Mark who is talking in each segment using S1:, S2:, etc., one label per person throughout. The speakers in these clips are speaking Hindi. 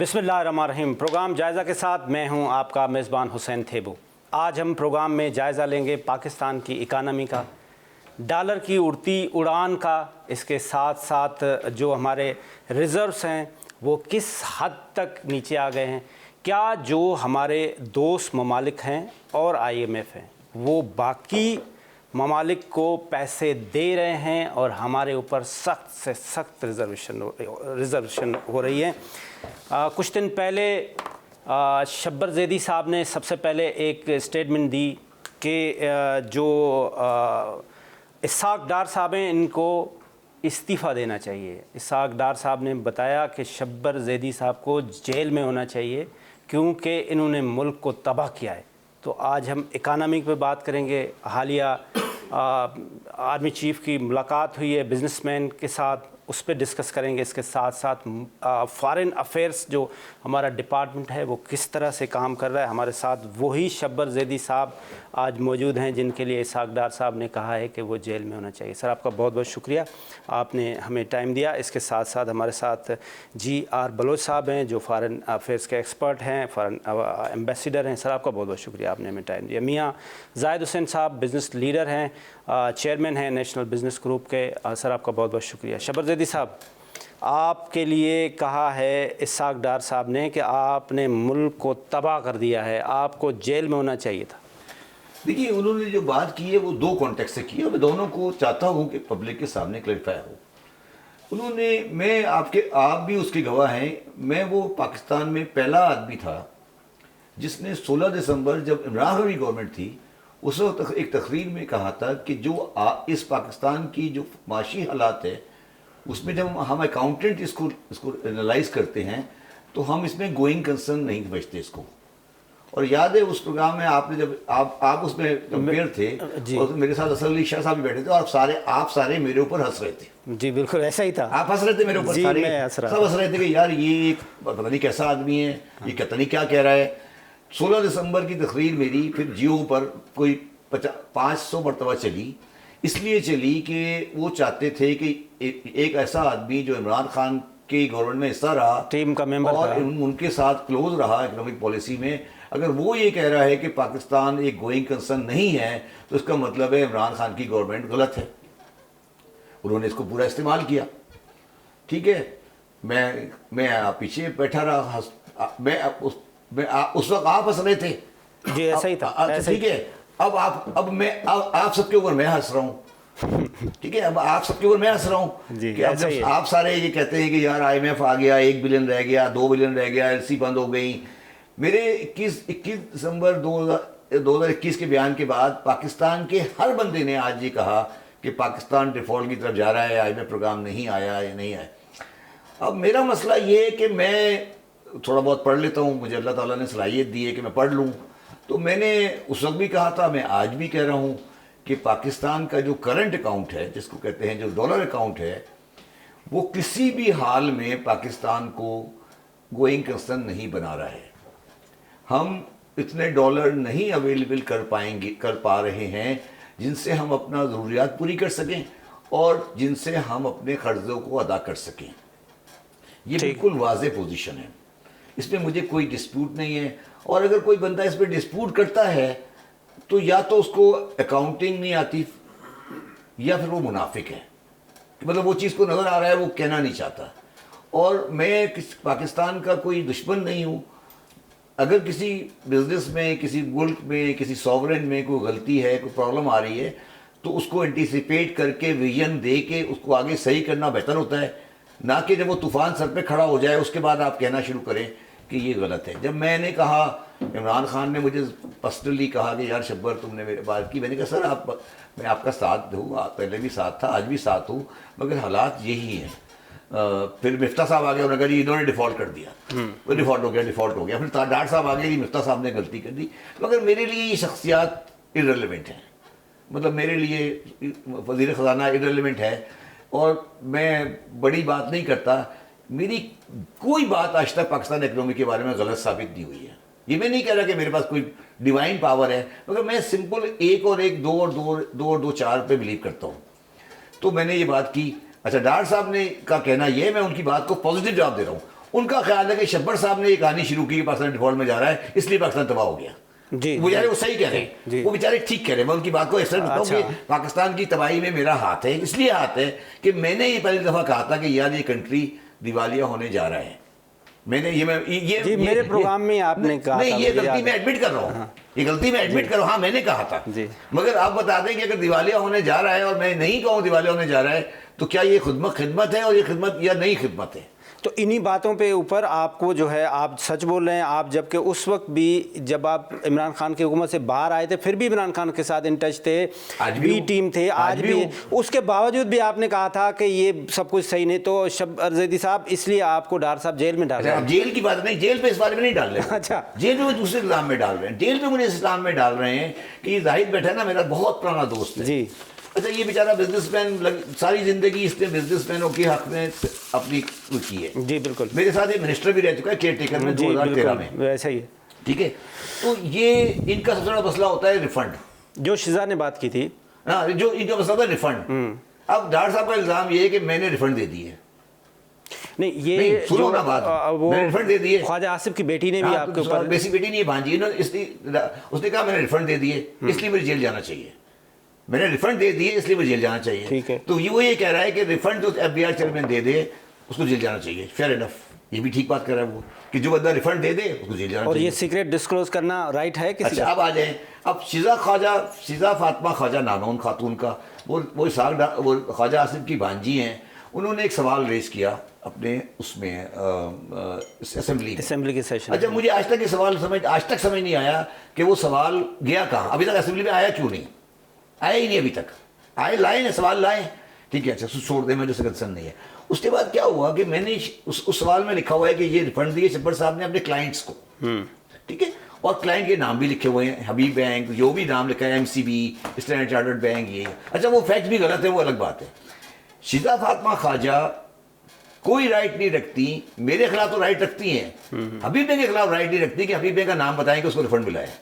S1: बिस्मिल्लाहिर्रहमानिर्रहीम। प्रोग्राम जायज़ा के साथ मैं हूं आपका मेज़बान हुसैन थेबू। आज हम प्रोग्राम में जायज़ा लेंगे पाकिस्तान की इकानमी का, डॉलर की उड़ती उड़ान का, इसके साथ साथ जो हमारे रिज़र्व्स हैं वो किस हद तक नीचे आ गए हैं, क्या जो हमारे दोस्त ममालिक हैं और IMF हैं वो बाकी ममालिक को पैसे दे रहे हैं और हमारे ऊपर सख्त से सख्त रिज़र्वेशन हो रही है। कुछ दिन पहले शब्बर ज़ैदी साहब ने सबसे पहले एक स्टेटमेंट दी कि जो इसहाक डार साहब हैं इनको इस्तीफ़ा देना चाहिए। इसहाक डार साहब ने बताया कि शब्बर ज़ैदी साहब को जेल में होना चाहिए क्योंकि इन्होंने मुल्क को तबाह किया है। तो आज हम इकानमी पे बात करेंगे। हालिया आर्मी चीफ़ की मुलाकात हुई है बिजनेसमैन के साथ, उस पर डिस्कस करेंगे। इसके साथ साथ फॉरेन अफेयर्स जो हमारा डिपार्टमेंट है वो किस तरह से काम कर रहा है। हमारे साथ वही शब्बर ज़ैदी साहब आज मौजूद हैं जिनके लिए इसहाक डार साहब ने कहा है कि वो जेल में होना चाहिए। सर, आपका बहुत बहुत शुक्रिया, आपने हमें टाइम दिया। इसके साथ साथ हमारे साथ GR बलोच साहब हैं जो फॉरेन अफेयर्स के एक्सपर्ट हैं, फॉरेन एम्बेसडर हैं। सर, आपका बहुत बहुत शुक्रिया, आपने हमें टाइम दिया। मियाँ जाहिद हुसैन साहब बिज़नेस लीडर हैं, चेयरमैन हैं नेशनल बिज़नेस ग्रुप के। सर, आपका बहुत बहुत शुक्रिया। शब्बर ज़ैदी साहब, आपके लिए कहा है इसहाक डार साहब ने कि आपने मुल्क को तबाह कर दिया है, आपको जेल में होना चाहिए था।
S2: देखिए, उन्होंने जो बात की है वो दो कॉन्टेक्स्ट से की है और मैं दोनों को चाहता हूं कि पब्लिक के सामने क्लैरिफाई हो। उन्होंने आप भी उसके गवाह हैं, मैं वो पाकिस्तान में पहला आदमी था जिसने 16 दिसंबर जब इमरान खान की गवर्नमेंट थी उस वक्त एक तकरीर में कहा था कि जो इस पाकिस्तान की जो माशी हालात है उसमें जब हम अकाउंटेंट इसको एनालाइज करते हैं तो हम इसमें गोइंग कंसर्न नहीं समझते इसको। और याद है उस प्रोग्राम में आपने जब आप उसमें कंपेयर थे और तो मेरे साथ असद अली शाह साहब भी बैठे थे और आप सारे मेरे ऊपर हंस रहे थे।
S1: जी बिल्कुल ऐसा ही था,
S2: आप हंस रहे थे मेरे ऊपर, सारे सब हंस रहे थे कि यार ये एक पता नहीं कैसा आदमी है, ये पता नहीं क्या कह रहा है। 16 दिसंबर की तकरीर मेरी फिर जियो पर कोई 500 मरतबा चली, इसलिए चली कि वो चाहते थे कि एक ऐसा आदमी जो इमरान खान की गवर्नमेंट में हिस्सा रहा,
S1: टीम का मेंबर
S2: और उनके साथ क्लोज रहा इकोनॉमिक पॉलिसी में, अगर वो ये कह रहा है कि पाकिस्तान एक गोइंग कंसर्न नहीं है तो इसका मतलब है इमरान खान की गवर्नमेंट गलत है। उन्होंने इसको पूरा इस्तेमाल किया। ठीक है, मैं पीछे बैठा रहा, उस वक्त आप हंस रहे थे।
S1: जी ऐसा ही था।
S2: ठीक है, अब आप सबके ऊपर मैं हंस रहा हूँ। ठीक है, अब आप सबके ऊपर मैं हंस रहा हूँ कि अब आप सारे ये कहते हैं कि यार IMF आ गया, 1 बिलियन रह गया, 2 बिलियन रह गया, LC बंद हो गई। मेरे 21 दिसंबर 2021 के बयान के बाद पाकिस्तान के हर बंदे ने आज ये कहा कि पाकिस्तान डिफॉल्ट की तरफ जा रहा है, IMF प्रोग्राम नहीं आया या नहीं आया। अब मेरा मसला ये है कि मैं थोड़ा बहुत पढ़ लेता हूँ, मुझे अल्लाह ताला ने सलाहियत दी है कि मैं पढ़ लूँ। तो मैंने उस वक्त भी कहा था, मैं आज भी कह रहा हूँ कि पाकिस्तान का जो करंट अकाउंट है, जिसको कहते हैं जो डॉलर अकाउंट है, वो किसी भी हाल में पाकिस्तान को गोइंग कंसर्न नहीं बना रहा है। हम इतने डॉलर नहीं अवेलेबल कर पा रहे हैं जिनसे हम अपना ज़रूरियात पूरी कर सकें और जिनसे हम अपने कर्ज़ों को अदा कर सकें। ये बिल्कुल वाज़े पोजीशन है, इसमें मुझे कोई डिस्प्यूट नहीं है। और अगर कोई बंदा इस पर डिस्प्यूट करता है तो या तो उसको अकाउंटिंग नहीं आती या फिर वो मुनाफिक है, मतलब वो चीज़ को नज़र आ रहा है, वो कहना नहीं चाहता। और मैं पाकिस्तान का कोई दुश्मन नहीं हूँ। अगर किसी बिजनेस में, किसी मुल्क में, किसी सॉवरेन में कोई गलती है, कोई प्रॉब्लम आ रही है तो उसको एंटीसिपेट करके विजन दे के उसको आगे सही करना बेहतर होता है, ना कि जब वो तूफ़ान सर पे खड़ा हो जाए उसके बाद आप कहना शुरू करें कि ये गलत है। जब मैंने कहा, इमरान खान ने मुझे पर्सनली कहा कि यार शब्बर तुमने मेरे बात की, मैंने कहा सर मैं आपका साथ हूँ, पहले भी साथ था, आज भी साथ हूँ, मगर हालात यही हैं। फिर मिफ्ता साहब आ गए, उन्होंने कहा जी इन्होंने डिफ़ॉल्ट कर दिया, वो डिफ़ॉल्ट हो गया। फिर डार साहब आ गए, जी मिफ्ता साहब ने गलती कर दी। मगर मेरे लिए ये शख्सियात इररिलेवेंट हैं, मतलब मेरे लिए वज़ीर ख़ज़ाना इररिलेवेंट है और मैं बड़ी बात नहीं करता। मेरी कोई बात आज तक पाकिस्तान इकनॉमी के बारे में गलत साबित नहीं हुई है। ये मैं नहीं कह रहा कि मेरे पास कोई डिवाइन पावर है, मगर मैं सिंपल 1 और 1 2 और 2 4 पे बिलीव करता हूँ। तो मैंने ये बात की। अच्छा, डार साहब ने का कहना ये, मैं उनकी बात को पॉजिटिव जवाब दे रहा हूँ। उनका ख्याल है कि शब्बर साहब ने ये कहानी शुरू की कि पाकिस्तान डिफॉल्ट में जा रहा है, इसलिए पाकिस्तान तबाह हो गया।
S1: जी,
S2: वो बेचारे वो सही कह रहे हैं, वो बेचारे ठीक कह रहे हैं। मैं उनकी बात को एक्सेप्ट करता हूँ कि पाकिस्तान की तबाही में मेरा हाथ है, इसलिए हाथ है कि मैंने ये पहली दफा कहा था कि यार ये कंट्री दिवालिया होने जा रहा है। मैंने ये
S1: मेरे प्रोग्राम में आपने कहा
S2: नहीं, ये गलती मैं एडमिट कर रहा हूँ, ये गलती मैं एडमिट कर रहा हूँ। हाँ, मैंने कहा था, मगर आप बता दें कि अगर दिवालिया होने जा रहा है और मैं नहीं कहूँ दिवालिया होने जा रहा है, तो क्या ये खिदमत है और ये खिदमत या नहीं खिदमत है?
S1: तो इन्हीं बातों पे ऊपर आपको जो है, आप सच बोल रहे हैं। आप जबकि उस वक्त भी जब आप इमरान खान की हुकूमत से बाहर आए थे, फिर भी इमरान खान के साथ इन टच थे, बी टीम थे, आज भी। उसके बावजूद भी आपने कहा था कि ये सब कुछ सही नहीं। तो शब्बर ज़ैदी साहब, इसलिए आपको डार साहब जेल में डाल रहे हैं।
S2: जेल की बात नहीं, जेल पे इस बारे में नहीं डाल रहे हैं।
S1: अच्छा,
S2: जेल में वो दूसरे इल्जाम में डाल रहे हैं। जेल पे मुझे इस इल्जाम में डाल रहे हैं कि जाहिद बैठा है ना, मेरा बहुत पुराना दोस्त है
S1: जी।
S2: अच्छा, ये बेचारा बिजनेसमैन, सारी जिंदगी इसने बिजनेसमैनों के हक में अपनी की है।
S1: जी बिल्कुल।
S2: मेरे साथ ये मिनिस्टर भी रह चुका है केयर टेकर में 2013 में,
S1: वैसा ही है।
S2: ठीक है। तो ये इनका सबसे बड़ा मसला होता है रिफंड,
S1: जो शिजा ने बात की थी।
S2: हाँ, जो इनका मसला होता है रिफंड। अब डार साहब का इल्जाम ये है कि मैंने रिफंड दे दिए।
S1: नहीं, ये
S2: सुनो ना बात, मैंने रिफंड दे दिए।
S1: ख्वाजा आसिफ की बेटी ने भी आपके ऊपर,
S2: बेसी बेटी नहीं, भांजी, उसने कहा मैंने रिफंड दे दिए इसलिए मुझे जेल जाना चाहिए, मैंने रिफंड दे दिए इसलिए मुझे जेल जाना चाहिए।
S1: ठीक है।
S2: तो वो ये कह रहा है कि रिफंड तो एफबीआई चेयरमैन दे दे, उसको जेल जाना चाहिए। फेयर इनफ, ये भी ठीक बात कर रहा है वो, कि जो बंदा रिफंड दे दे उसको जेल जाना
S1: और
S2: चाहिए।
S1: ये सीक्रेट डिस्क्लोज करना राइट है किसी
S2: अच्छा, अब आ जाए। अब शिजा फातिमा ख्वाजा नानौन खातून का, वो ख्वाजा आसिफ की भांजी हैं, उन्होंने एक सवाल रेज किया अपने उसमें असेंबली
S1: के सेशन।
S2: अच्छा, मुझे आज तक ये सवाल आज तक समझ नहीं आया कि वो सवाल गया कहाँ, अभी तक असेंबली में आया क्यों नहीं, आया ही नहीं अभी तक। आए, लाए ना सवाल लाए, ठीक है, अच्छा छोड़ दे, मुझे कंसर्न नहीं है। उसके बाद क्या हुआ कि मैंने उस सवाल में लिखा हुआ है कि ये रिफंड दिए शब्बर साहब ने अपने क्लाइंट्स को, ठीक है, और क्लाइंट के नाम भी लिखे हुए हैं, हबीब बैंक, जो भी नाम लिखा है, एमसीबी, स्टैंडर्ड चार्टर्ड बैंक, ये। अच्छा, वो फैक्ट भी गलत है, वो अलग बात है। शिजा फातिमा ख्वाजा कोई राइट नहीं रखती, मेरे खिलाफ तो राइट रखती हैं, हबीब बैंक के खिलाफ राइट नहीं रखती कि हबीब बैंक का नाम बताएं कि उसको रिफंड मिला है।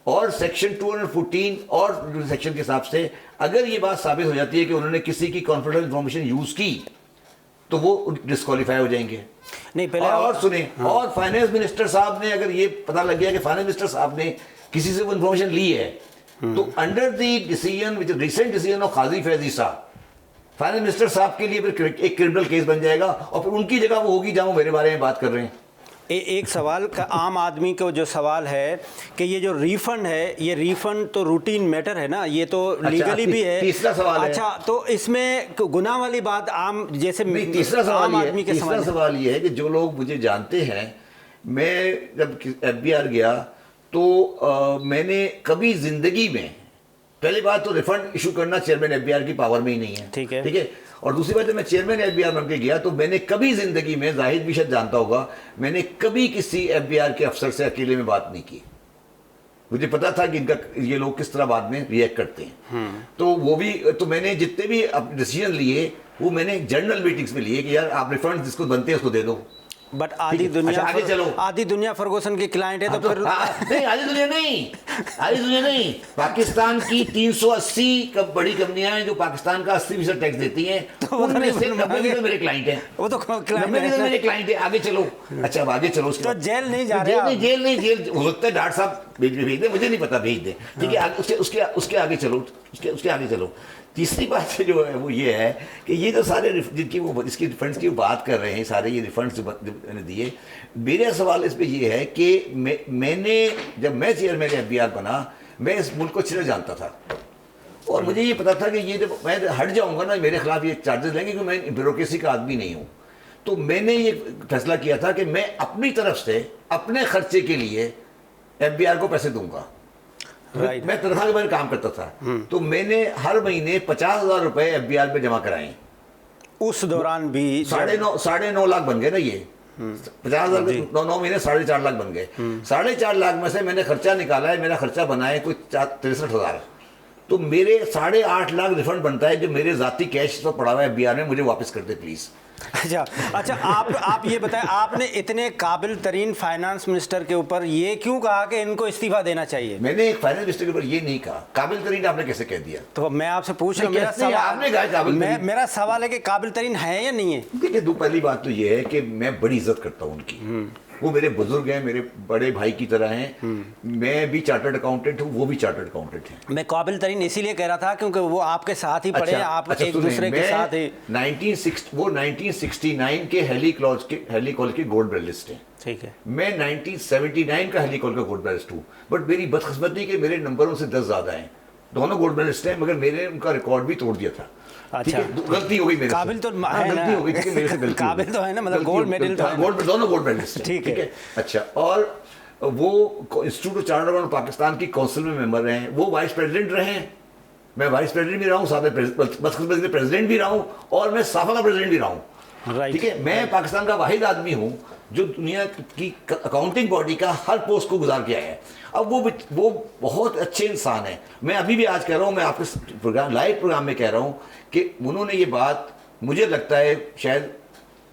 S2: और सेक्शन 214 और सेक्शन के हिसाब से अगर ये बात साबित हो जाती है कि उन्होंने किसी की कॉन्फिडेंशियल इंफॉर्मेशन यूज की, तो वो डिस्क्वालीफाई हो जाएंगे।
S1: नहीं, पहले
S2: और सुने, हाँ। और फाइनेंस मिनिस्टर साहब ने, अगर ये पता लग गया कि फाइनेंस मिनिस्टर साहब ने किसी से वो इंफॉर्मेशन ली है, तो under the decision which recent decision of Qazi Faez साहब, फाइनेंस मिनिस्टर साहब के लिए फिर एक क्रिमिनल केस बन जाएगा, और फिर उनकी जगह वो होगी जहां वो मेरे बारे में बात कर रहे हैं।
S1: एक सवाल का, आम आदमी को जो सवाल है कि ये जो रिफंड है, ये रिफंड तो रूटीन मैटर है ना, ये तो लीगली भी है।
S2: तीसरा सवाल है।
S1: अच्छा, तो इसमें गुनाह वाली बात आम जैसे
S2: तीसरा सवाल
S1: आम आदमी के
S2: तीसरा सवाल ये है कि जो लोग मुझे जानते हैं, मैं जब एफबीआर गया तो मैंने कभी जिंदगी में, पहली बात तो रिफंड इशू करना चेयरमैन एफबीआर की पावर में ही नहीं है,
S1: ठीक है,
S2: ठीक है। और दूसरी बात, जब मैं चेयरमैन एफबीआर बन के गया तो मैंने कभी जिंदगी में, जाहिद भी शायद जानता होगा, मैंने कभी किसी एफबीआर के अफसर से अकेले में बात नहीं की। मुझे पता था कि इनका ये लोग किस तरह बाद में रिएक्ट करते हैं, तो वो भी, तो मैंने जितने भी डिसीजन लिए वो मैंने जर्नल मीटिंग्स में लिए कि यार आप रिफंड जिसको बनते हैं उसको दे दो।
S1: बट आधी दुनिया,
S2: आगे चलो,
S1: आधी दुनिया फर्गूसन की क्लाइंट है, तो फिर
S2: नहीं, आधी दुनिया नहीं, पाकिस्तान की 380 बड़ी कंपनियां हैं जो पाकिस्तान का 80% टैक्स देती हैं, तो उनमें से 90% मेरे क्लाइंट हैं,
S1: वो तो
S2: 90% मेरे क्लाइंट है। आगे चलो, अच्छा अब आगे चलो,
S1: तो जेल नहीं जा रहे,
S2: जेल हो सकता है डॉक्टर साहब भेज दे, मुझे नहीं पता, भेज दे, ठीक है। उसके आगे चलो, उसके आगे चलो। तीसरी बात जो है वो ये है कि ये जो सारे जिनकी वो इसकी रिफंड्स की बात कर रहे हैं, सारे ये रिफंड्स दिए, मेरा सवाल इस पे ये है कि मैंने, जब मैं चेयरमैन एफबीआर बना, मैं इस मुल्क को अच्छे से जानता था, और मुझे ये पता था कि ये जब मैं हट जाऊंगा ना, मेरे खिलाफ ये चार्जेस लेंगे, क्योंकि मैं ब्यूरोक्रेसी का आदमी नहीं हूँ। तो मैंने ये फैसला किया था कि मैं अपनी तरफ से अपने खर्चे के लिए एफबीआर को पैसे दूंगा। मैं तनख्वाह के बारे में काम करता था, तो मैंने हर महीने 50,000 रुपए एफबीआर पे जमा कराए।
S1: उस दौरान भी
S2: 9.5 लाख बन गए ना, ये 50,000 9 महीने 4.5 लाख बन गए। 4.5 लाख में से मैंने खर्चा निकाला है, मेरा खर्चा बना है कोई 63,000, तो मेरे 8.5 लाख रिफंड बनता है जो मेरे जाती कैश तो पड़ा हुआ है एफबीआर में, मुझे वापस कर दे प्लीज।
S1: अच्छा आप ये बताएं, आपने इतने काबिल तरीन फाइनेंस मिनिस्टर के ऊपर ये क्यों कहा कि इनको इस्तीफा देना चाहिए?
S2: मैंने एक फाइनेंस मिनिस्टर के ऊपर ये नहीं कहा। काबिल तरीन आपने कैसे कह दिया?
S1: तो मैं आपसे पूछ रहा हूँ, मेरा सवाल है कि काबिल तरीन है या नहीं है?
S2: देखिए, पहली बात तो ये है कि मैं बड़ी इज्जत करता हूँ उनकी। वो मेरे बुजुर्ग हैं, मेरे बड़े भाई की तरह हैं। मैं भी चार्टर्ड अकाउंटेंट हूँ, वो भी चार्टर्ड अकाउंटेंट हैं।
S1: मैं काबिल तरीन इसीलिए कह रहा था क्योंकि वो आपके साथ ही पढ़े, आप एक दूसरे के साथ ही।
S2: 1969 के हेली कॉलेज के गोल्ड मेडलिस्ट हैं।
S1: ठीक है।
S2: मैं 1979 का हेली कॉलेज का गोल्ड मेडलिस्ट हूँ, बट मेरी बदकिस्मती कि मेरे नंबरों से 10 ज्यादा हैं। दोनों गोल्ड मेडलिस्ट हैं, मगर मैंने उनका रिकॉर्ड भी तोड़ दिया था।
S1: अच्छा,
S2: गलती हो गई मेरे से।
S1: काबिल तो
S2: गलती हो गई थी मेरे से, गलती
S1: काबिल तो है ना, मतलब गोल्ड मेडल तो है,
S2: दोनों गोल्ड मेडलिस्ट।
S1: ठीक है।
S2: अच्छा, और वो institute of chartered accountant Pakistan की काउंसिल में मेंबर रहे हैं, वो वाइस प्रेसिडेंट रहे हैं। मैं वाइस प्रेसिडेंट भी रहा हूँ, साथ में बदकिस्मती प्रेसिडेंट भी रहा हूँ, और मैं साफा का प्रेसिडेंट भी रहा हूँ। ठीक है, मैं पाकिस्तान का वाहिद आदमी हूँ जो दुनिया की अकाउंटिंग बॉडी का हर पोस्ट को गुजार के आया है। अब वो बहुत अच्छे इंसान है। मैं अभी भी आज कह रहा हूँ, मैं आपके लाइव प्रोग्राम में कह रहा हूँ कि उन्होंने ये बात, मुझे लगता है शायद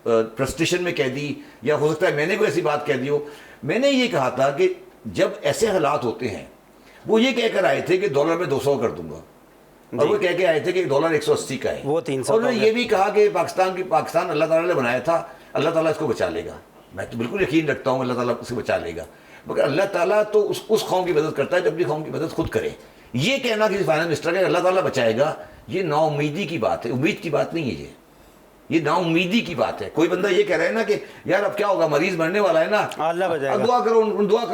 S2: फ्रस्ट्रेशन में कह दी, या हो सकता है मैंने कोई ऐसी बात कह दी हो। मैंने ये कहा था कि जब ऐसे हालात होते हैं, वो ये कहकर आए थे कि डॉलर में 200 कर दूंगा, और वो कह के आए थे कि डॉलर 180 का है,
S1: वो 300।
S2: और उन्होंने ये भी कहा कि पाकिस्तान अल्लाह ताला ने बनाया था, अल्लाह ताला इसको बचा लेगा। मैं तो बिल्कुल यकीन रखता हूँ अल्लाह ताला उसे बचा लेगा, मगर अल्लाह ताला तो उस कौम की मदद करता है जब भी कौम की मदद खुद करे। ये कहना किसी फाइनेंस मिनिस्टर का अल्लाह ताला बचाएगा, ये नाउमीदी की बात है, उम्मीद की बात नहीं है। ये नाउमीदी की बात है। कोई बंदा ये कह रहा है ना कि यार अब क्या होगा, मरीज मरने वाला है ना,
S1: अल्लाह बचाएगा,
S2: दुआ करो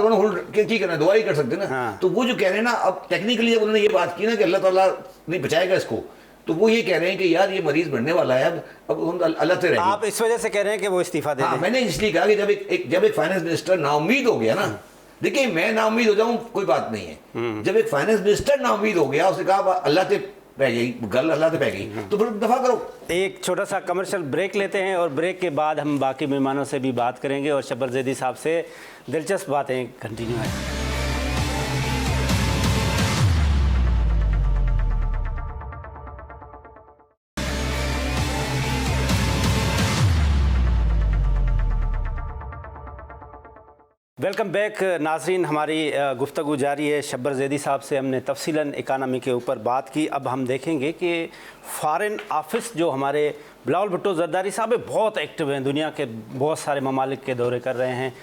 S2: ना, ठीक है ना, दुआ ही कर सकते ना।
S1: हाँ।
S2: तो वो जो कह रहे हैं ना, अब टेक्निकली जब उन्होंने ये बात की ना कि अल्लाह ताला नहीं बचाएगा इसको, तो वो ये कह रहे हैं कि यार ये मरीज बढ़ने वाला है, अब अल्लाह से रहेगी।
S1: आप इस वजह से कह रहे हैं कि वो इस्तीफा दे दें?
S2: मैंने इसलिए कहा कि जब एक फाइनेंस मिनिस्टर नाउमीद हो गया ना, देखिए मैं नाउमीद हो जाऊं कोई बात नहीं है, जब एक फाइनेंस मिनिस्टर नाउमीद हो गया, उसने कहा अल्लाह से पै गई गल, अल्लाह से पै गई, तो फिर दफा करो।
S1: एक छोटा सा कमर्शियल ब्रेक लेते हैं, और ब्रेक के बाद हम बाकी मेहमानों से भी बात करेंगे और शब्बर ज़ैदी साहब से दिलचस्प बातें कंटिन्यू है। वेलकम बैक नाजरीन, हमारी गुफ्तगू जारी है। शब्बर ज़ैदी साहब से हमने तफसीलन इकानमी के ऊपर बात की। अब हम देखेंगे कि फ़ॉरेन ऑफिस जो हमारे बिलावल भुट्टो ज़रदारी साहब है, बहुत एक्टिव हैं, दुनिया के बहुत सारे ममालिक के दौरे कर रहे हैं,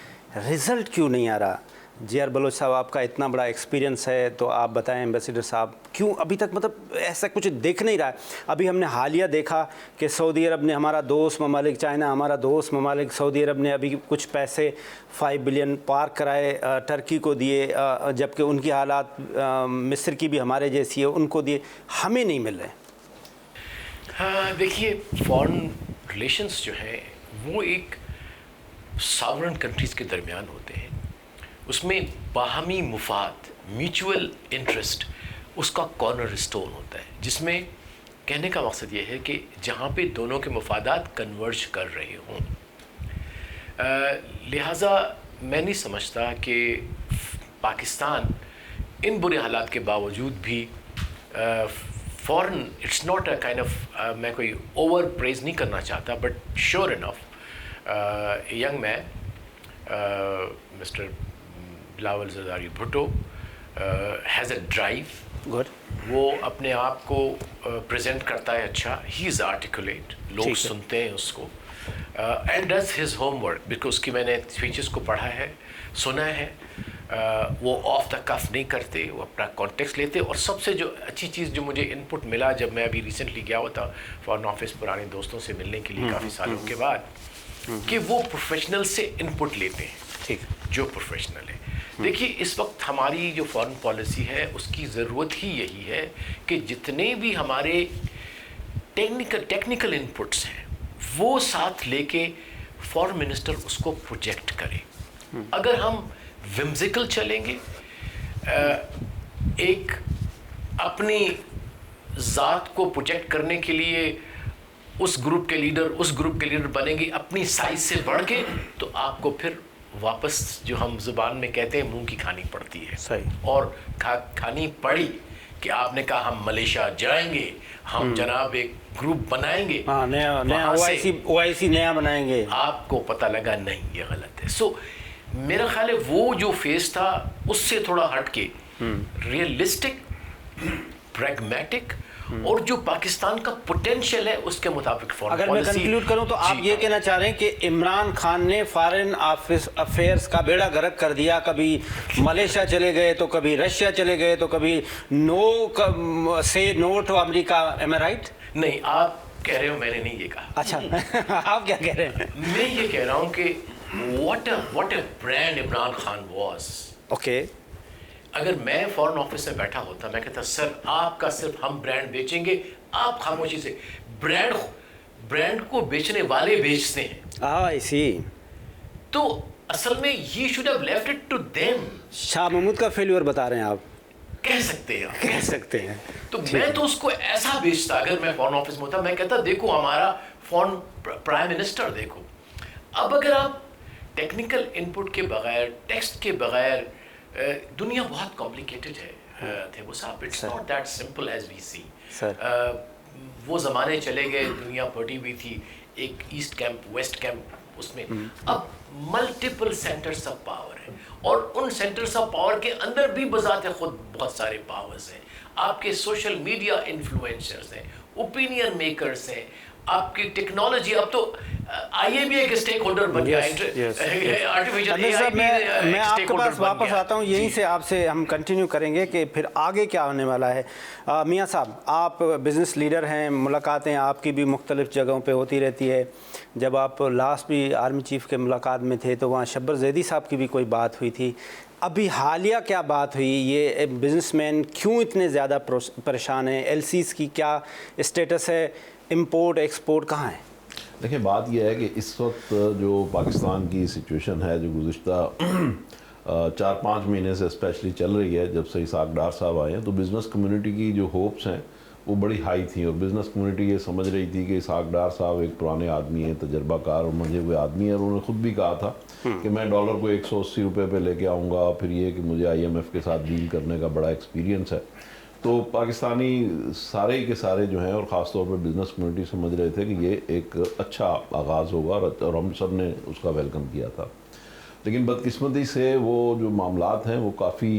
S1: रिज़ल्ट क्यों नहीं आ रहा? JR बलोच साहब, आपका इतना बड़ा एक्सपीरियंस है, तो आप बताएं एम्बेसडर साहब, क्यों अभी तक मतलब ऐसा कुछ दिख नहीं रहा है? अभी हमने हालिया देखा कि सऊदी अरब ने, हमारा दोस्त ममालिक, चाइना हमारा दोस्त ममालिक, सऊदी अरब ने अभी कुछ पैसे 5 बिलियन पार कराए, टर्की को दिए, जबकि उनकी हालात मिस्र की भी हमारे जैसी है, उनको दिए, हमें नहीं मिल रहे।
S3: हाँ, देखिए, फॉरेन रिलेशंस जो है वो एक सॉवरेन कंट्रीज़ के दरमियान होते हैं, उसमें बाहमी मुफाद, म्यूचुअल इंटरेस्ट उसका कॉर्नर स्टोन होता है, जिसमें कहने का मकसद ये है कि जहाँ पे दोनों के मुफादात कन्वर्ज कर रहे हों। लिहाजा मैं नहीं समझता कि पाकिस्तान इन बुरे हालात के बावजूद भी foreign, it's not a kind of, मैं कोई ओवर प्रेज नहीं करना चाहता, but sure enough young man mister Bilawal Zardari Bhutto has a drive.
S1: Good.
S3: वो अपने आप को प्रेजेंट करता है अच्छा, ही इज़ आर्टिकुलेट, लोग सुनते हैं उसको, and does his homework, because उसकी मैंने स्पीचेस को पढ़ा है, सुना है। वो ऑफ द कफ नहीं करते, वो अपना कॉन्टेक्स्ट लेते। और सबसे जो अच्छी चीज़ जो मुझे इनपुट मिला, जब मैं अभी रिसेंटली गया हुआ था फॉरेन ऑफिस पुराने दोस्तों से मिलने के लिए काफ़ी सालों के बाद, कि वो प्रोफेशनल से इनपुट लेते हैं।
S1: ठीक,
S3: जो प्रोफेशनल है। देखिए, इस वक्त हमारी जो फॉरेन पॉलिसी है उसकी ज़रूरत ही यही है कि जितने भी हमारे टेक्निकल इनपुट्स हैं वो साथ लेके फॉरेन मिनिस्टर उसको प्रोजेक्ट करे। अगर हम विम्सिकल चलेंगे, एक अपनी ज़ात को प्रोजेक्ट करने के लिए उस ग्रुप के लीडर बनेंगे अपनी साइज से बढ़ के, तो आपको फिर वापस जो हम ज़ुबान में कहते हैं मुंह की खानी पड़ती है।
S1: सही।
S3: और खानी पड़ी कि आपने कहा हम मलेशिया जाएंगे, हम जनाब एक ग्रुप बनाएंगे,
S1: हाँ, नया
S3: वहाँ से
S1: OIC नया बनाएंगे,
S3: आपको पता लगा नहीं ये गलत है। सो मेरा ख्याल है वो जो फेस था उससे थोड़ा हटके रियलिस्टिक, प्रैग्मेटिक और जो पाकिस्तान का पोटेंशियल है उसके मुताबिक फॉरेन
S1: अगर मैं कंक्लूड करूं तो आप ये कहना चाह रहे हैं कि इमरान खान ने फॉरेन अफेयर्स का बेड़ा गर्क कर दिया, कभी मलेशिया चले गए तो कभी रशिया चले गए तो कभी no to America, am I right?
S3: नहीं, आप कह रहे हो, मैंने नहीं ये कहा।
S1: अच्छा आप क्या कह रहे हैं?
S3: मैं ये कह रहा हूँ कि what a brand Imran Khan was.
S1: Okay,
S3: अगर मैं फॉरेन ऑफिस में बैठा होता, मैं कहता सर आपका सिर्फ हम ब्रांड बेचेंगे, आप खामोशी से ब्रांड को बेचने वाले बेचते हैं।
S1: आई सी।
S3: तो असल में ये should have left it to them.
S1: Shah Mahmood का फेल्यूर बता रहे हैं आप?
S3: कह सकते हैं,
S1: कह सकते हैं।
S3: तो मैं तो उसको ऐसा बेचता, अगर मैं फॉरेन ऑफिस में होता, मैं कहता देखो हमारा फॉरेन प्राइम मिनिस्टर देखो। अब अगर आप टेक्निकल इनपुट के बगैर, टेक्स्ट के बगैर, दुनिया बहुत कॉम्प्लिकेटेड है थे वो साहब, it's not that simple as we see. वो ज़माने चले गए, दुनिया बटी हुई थी, एक ईस्ट कैंप वेस्ट कैंप, उसमें अब मल्टीपल सेंटर्स ऑफ पावर है और उन सेंटर्स ऑफ पावर के अंदर भी बजाते खुद बहुत सारे पावर्स हैं। आपके सोशल मीडिया इन्फ्लुएंसर्स हैं, ओपिनियन मेकर्स हैं, आपकी टेक्नोलॉजी, अब तो आईए भी एक स्टेक होल्डर बन गया है, आर्टिफिशियल एआई भी
S1: मैं आपके पास वापस आता हूँ, यहीं से आपसे हम कंटिन्यू करेंगे कि फिर आगे क्या होने वाला है। मियाँ साहब, आप बिज़नेस लीडर हैं, मुलाकातें आपकी भी मुख्तलिफ़ जगहों पे होती रहती है। जब आप लास्ट भी आर्मी चीफ़ के मुलाकात में थे तो वहाँ शब्बर जैदी साहब की भी कोई बात हुई थी। अभी हालिया क्या बात हुई? ये बिज़नेसमैन क्यों इतने ज़्यादा परेशान हैं? LCs की क्या स्टेटस है? इंपोर्ट एक्सपोर्ट कहाँ है?
S4: देखिए, बात यह है कि इस वक्त जो पाकिस्तान की सिचुएशन है, जो गुज़िश्ता 4-5 महीने से स्पेशली चल रही है, जब से इसाक डार साहब आए हैं, तो बिज़नेस कम्युनिटी की जो होप्स हैं वो बड़ी हाई थी और बिज़नेस कम्युनिटी ये समझ रही थी कि इसाक डार साहब एक पुराने आदमी हैं, तजर्बाकार और मंझे हुए आदमी हैं, और उन्होंने ख़ुद भी कहा था कि मैं डॉलर को 180 रुपये पे लेके आऊँगा, फिर ये कि मुझे IMF के साथ डील करने का बड़ा एक्सपीरियंस है। तो पाकिस्तानी सारे के सारे जो हैं, और ख़ास तौर पर बिज़नेस कम्युनिटी समझ रहे थे कि ये एक अच्छा आगाज़ होगा और हम सब ने उसका वेलकम किया था। लेकिन बदकिस्मती से वो जो मामलात हैं वो काफ़ी,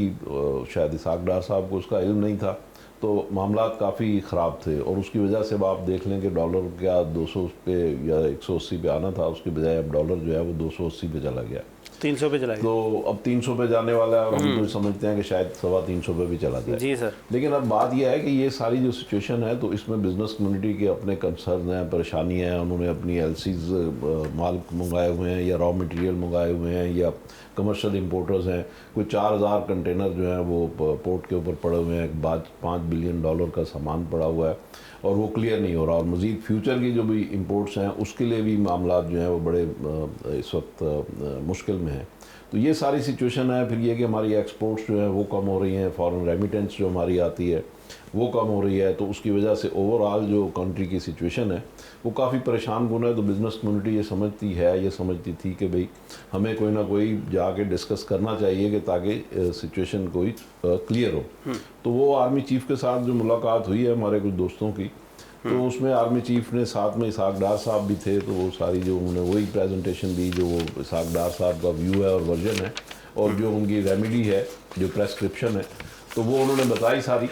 S4: शायद इसाक डार साहब को उसका इल्म नहीं था, तो मामलात काफ़ी ख़राब थे और उसकी वजह से अब आप देख लें कि डॉलर क्या 200 पे या 180 पे आना था, उसके बजाय अब डॉलर जो है वो 280 पे चला गया,
S1: 300 पे चला गया।
S4: तो अब 300 पे जाने वाला है और हम तो समझते हैं कि शायद 325 पे भी चला जाए।
S1: जी सर।
S4: लेकिन अब बात यह है कि ये सारी जो सिचुएशन है, तो इसमें बिज़नेस कम्युनिटी के अपने कंसर्न हैं, परेशानी है। उन्होंने अपनी LCs माल मंगाए हुए हैं या रॉ मटेरियल मंगाए हुए हैं या कमर्शियल इंपोर्टर्स हैं। कोई 4000 कंटेनर जो हैं वो पोर्ट के ऊपर पड़े हुए हैं, बाद $5 बिलियन का सामान पड़ा हुआ है और वो क्लियर नहीं हो रहा। और मज़ीद फ्यूचर की जो भी इंपोर्ट्स हैं उसके लिए भी मामला जो हैं वो बड़े इस वक्त मुश्किल में हैं। तो ये सारी सिचुएशन है। फिर ये कि हमारी एक्सपोर्ट्स जो हैं वो कम हो रही हैं, फॉरेन रेमिटेंस जो हमारी आती है वो कम हो रही है, तो उसकी वजह से ओवरऑल जो कंट्री की सिचुएशन है वो काफ़ी परेशान कुन है। तो बिज़नेस कम्युनिटी ये समझती थी कि भाई हमें कोई ना कोई जाके डिस्कस करना चाहिए कि ताकि सिचुएशन कोई क्लियर हो। तो वो आर्मी चीफ़ के साथ जो मुलाकात हुई है हमारे कुछ दोस्तों की, तो उसमें आर्मी चीफ़ ने साथ में इसाक डार साहब भी थे, तो वो सारी जो उन्होंने वही प्रेजेंटेशन दी जो वो इसाक डार साहब का व्यू है और वर्जन है, और जो उनकी रेमेडी है, जो प्रेस्क्रिप्शन है, तो वो उन्होंने बताई सारी।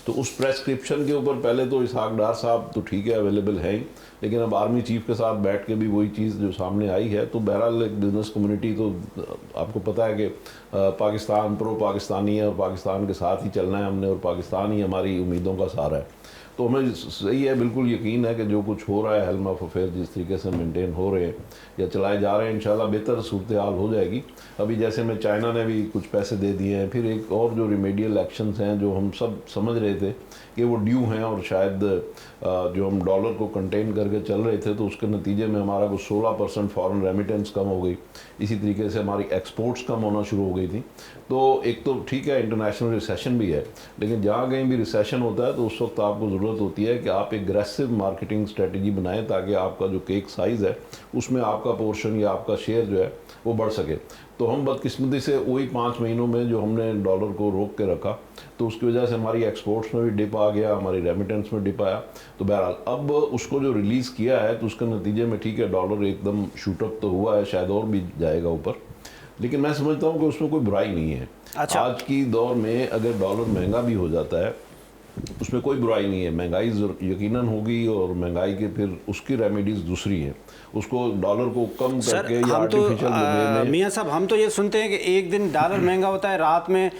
S4: तो उस प्रेस्क्रिप्शन के ऊपर पहले तो इसाक डार साहब तो ठीक है अवेलेबल है ही, लेकिन अब आर्मी चीफ़ के साथ बैठ के भी वही चीज़ जो सामने आई है। तो बहरहाल एक बिज़नेस कम्युनिटी तो आपको पता है कि पाकिस्तान प्रो पाकिस्तानी है और पाकिस्तान के साथ ही चलना है हमने, और पाकिस्तान ही हमारी उम्मीदों का सहारा है। तो हमें सही है, बिल्कुल यकीन है कि जो कुछ हो रहा है, हेल्म ऑफ अफेयर जिस तरीके से मेंटेन हो रहे हैं या चलाए जा रहे हैं, इंशाल्लाह बेहतर सूरत हाल हो जाएगी। अभी जैसे में चाइना ने भी कुछ पैसे दे दिए हैं, फिर एक और जो रिमेडियल एक्शंस हैं जो हम सब समझ रहे थे कि वो ड्यू हैं, और शायद जो हम डॉलर को कंटेन करके चल रहे थे तो उसके नतीजे में हमारा कुछ 16% फॉरेन रेमिटेंस कम हो गई। इसी तरीके से हमारी एक्सपोर्ट्स कम होना शुरू हो गई थी। तो एक तो ठीक है इंटरनेशनल रिसेशन भी है, लेकिन जहाँ कहीं भी रिसेशन होता है तो उस वक्त आपको ज़रूरत होती है कि आप एग्रेसिव मार्केटिंग स्ट्रेटजी बनाएं ताकि आपका जो केक साइज़ है उसमें आपका पोर्शन या आपका शेयर जो है वो बढ़ सके। तो हम बदकिस्मती से वही 5 महीनों में जो हमने डॉलर को रोक के रखा तो उसकी वजह से हमारी एक्सपोर्ट्स में भी डिप आ गया, हमारी रेमिटेंस में डिप आया। तो बहरहाल अब उसको जो रिलीज़ किया है तो उसके नतीजे में ठीक है डॉलर एकदम शूटअप तो हुआ है, शायद और भी जाएगा ऊपर, लेकिन मैं समझता हूँ कि उसमें कोई बुराई नहीं है।
S1: अच्छा।
S4: आज की दौर में अगर डॉलर महंगा भी हो जाता है उसमें कोई बुराई नहीं है, महंगाई यकीनन होगी और महंगाई के फिर उसकी रेमेडीज दूसरी हैं, उसको डॉलर को कम करके या आर्टिफिशियल में।
S1: मियां साहब हम तो ये सुनते हैं कि एक दिन डॉलर महंगा होता है, रात में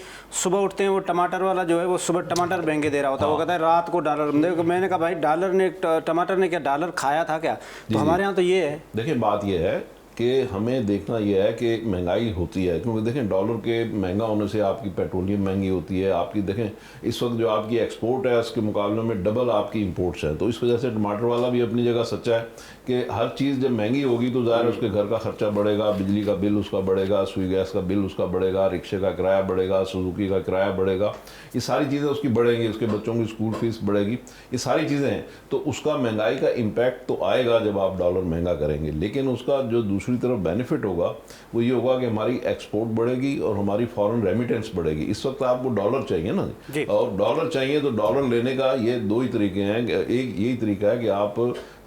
S1: सुबह उठते हैं वो टमाटर वाला जो है वो सुबह टमाटर महंगे दे रहा होता है, वो कहता है रात को डॉलर। मैंने कहा भाई डॉलर ने टमाटर ने क्या डॉलर खाया था क्या? तो हमारे यहाँ तो ये है।
S4: देखिए बात ये है कि हमें देखना यह है कि महंगाई होती है, क्योंकि देखें डॉलर के महंगा होने से आपकी पेट्रोलियम महंगी होती है, आपकी देखें इस वक्त जो आपकी एक्सपोर्ट है उसके मुकाबले में डबल आपकी इंपोर्ट्स हैं। तो इस वजह से टमाटर वाला भी अपनी जगह सच्चा है कि हर चीज़ जब महंगी होगी तो ज़ाहिर उसके घर का खर्चा बढ़ेगा, बिजली का बिल उसका बढ़ेगा, सुई गैस का बिल उसका बढ़ेगा, रिक्शे का किराया बढ़ेगा, सुजुकी का किराया बढ़ेगा, ये सारी चीज़ें उसकी बढ़ेंगी, उसके बच्चों की स्कूल फीस बढ़ेगी, ये सारी चीज़ें हैं। तो उसका महंगाई का इम्पैक्ट तो आएगा जब आप डॉलर महंगा करेंगे, लेकिन उसका जो दूसरी तरफ बेनिफिट होगा वो ये होगा कि हमारी एक्सपोर्ट बढ़ेगी और हमारी फॉरेन रेमिटेंस बढ़ेगी। इस वक्त आपको डॉलर चाहिए ना, और डॉलर चाहिए तो डॉलर लेने का ये दो ही तरीके हैं। एक यही तरीका है कि आप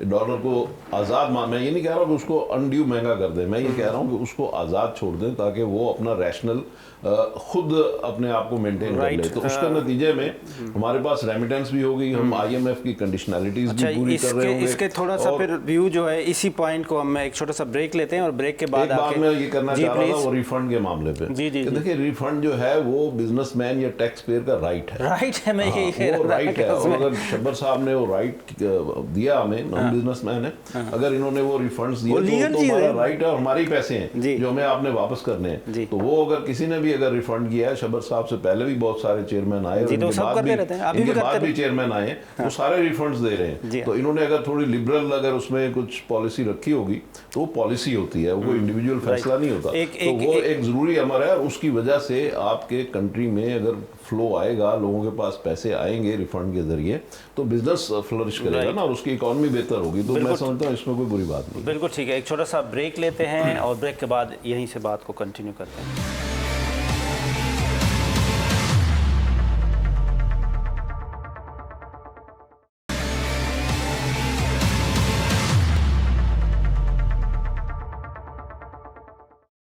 S4: डॉलर को आज़ाद, मैं ये नहीं कह रहा हूँ कि उसको अनड्यू महंगा कर दें, मैं ये कह रहा हूँ कि उसको आज़ाद छोड़ दें ताकि वो अपना रैशनल खुद अपने आप को मेंटेन कर ले। तो उसके नतीजे में हमारे पास रेमिटेंस भी होगी, हम IMF की कंडीशनलिटीज भी पूरी कर रहे होंगे।
S1: इसके थोड़ा सा फिर व्यू जो है इसी पॉइंट को हम एक छोटा सा ब्रेक लेते हैं और ब्रेक के बाद
S4: मैं ये करना चाह रहा था वो रिफंड के मामले पे। देखिए रिफंड जो है वो बिजनेसमैन या टैक्स पेयर का राइट है,
S1: मैं यही कह रहा था।
S4: राइट है, और अगर शब्बर साहब ने वो राइट दिया हमें, हम बिजनेसमैन है, अगर इन्होंने वो रिफंड्स दिए तो हमारा राइट है और हमारे ही पैसे हैं जो हमें आपने वापस करने हैं। तो वो अगर किसी ने भी अगर रिफंड किया है, शब्बर साहब से पहले भी बहुत सारे चेयरमैन आए, इनके बाद भी चेयरमैन आए, वो सारे रिफंड्स दे रहे हैं। तो इन्होंने अगर थोड़ी लिबरल अगर उसमें कुछ पॉलिसी रखी होगी तो वो पॉलिसी होती है, वो कोई इंडिविजुअल फैसला नहीं होता। तो वो एक जरूरी अमर है और उसकी वजह से आपके कंट्री में अगर फ्लो आएगा, लोगों के पास पैसे आएंगे रिफंड के जरिए, तो बिजनेस फ्लरिश करेगा ना और उसकी इकोनॉमी बेहतर होगी। तो मैं समझता हूँ इसमें कोई बुरी बात नहीं।
S1: बिल्कुल ठीक है, एक छोटा सा ब्रेक लेते हैं और ब्रेक के बाद यहीं से बात को कंटिन्यू करते हैं।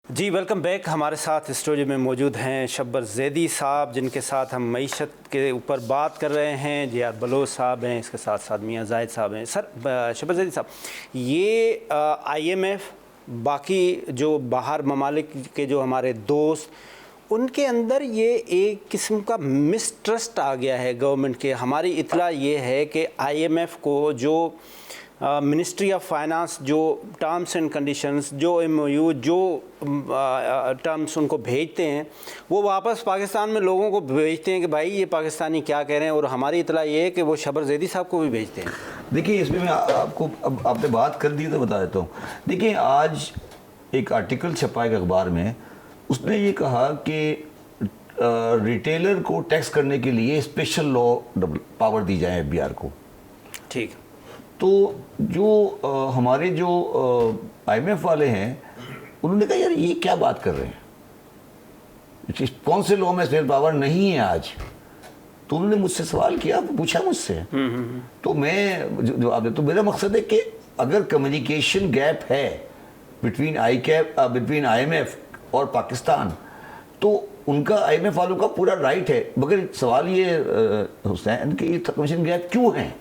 S1: जी वेलकम बैक। हमारे साथ स्टूडियो में मौजूद हैं शब्बर ज़ैदी साहब, जिनके साथ हम मईशत के ऊपर बात कर रहे हैं। JR बलोच साहब हैं, इसके साथ साथ मियां जाहिद साहब हैं। सर शब्बर ज़ैदी साहब, ये IMF बाकी जो बाहर ममालिक के जो हमारे दोस्त, उनके अंदर ये एक किस्म का मिसट्रस्ट आ गया है गवर्नमेंट के। हमारी इत्तला ये है कि IMF को जो मिनिस्ट्री ऑफ फाइनेंस जो टर्म्स एंड कंडीशंस, जो MOU, जो टर्म्स उनको भेजते हैं, वो वापस पाकिस्तान में लोगों को भेजते हैं कि भाई ये पाकिस्तानी क्या कह रहे हैं। और हमारी इत्तला ये है कि वो शब्बर ज़ैदी साहब को भी भेजते हैं।
S2: देखिए इसमें मैं आपको, अब आपने बात कर दी तो बता देता हूँ। देखिए आज एक आर्टिकल छपा है अखबार में, उसने ये कहा कि रिटेलर को टैक्स करने के लिए स्पेशल लॉ पावर दी जाए FBR को।
S1: ठीक।
S2: तो जो हमारे जो IMF वाले हैं उन्होंने कहा यार ये क्या बात कर रहे हैं, कौन से लॉ में स्पेशल पावर नहीं है आज। तो उन्होंने मुझसे सवाल किया, पूछा मुझसे, तो मैं जवाब दे। तो मेरा मकसद है कि अगर कम्युनिकेशन गैप है बिटवीन IMF और पाकिस्तान, तो उनका IMF वालों का पूरा राइट है। मगर सवाल ये हुसैन कि ये कम्युनिकेशन गैप क्यों है,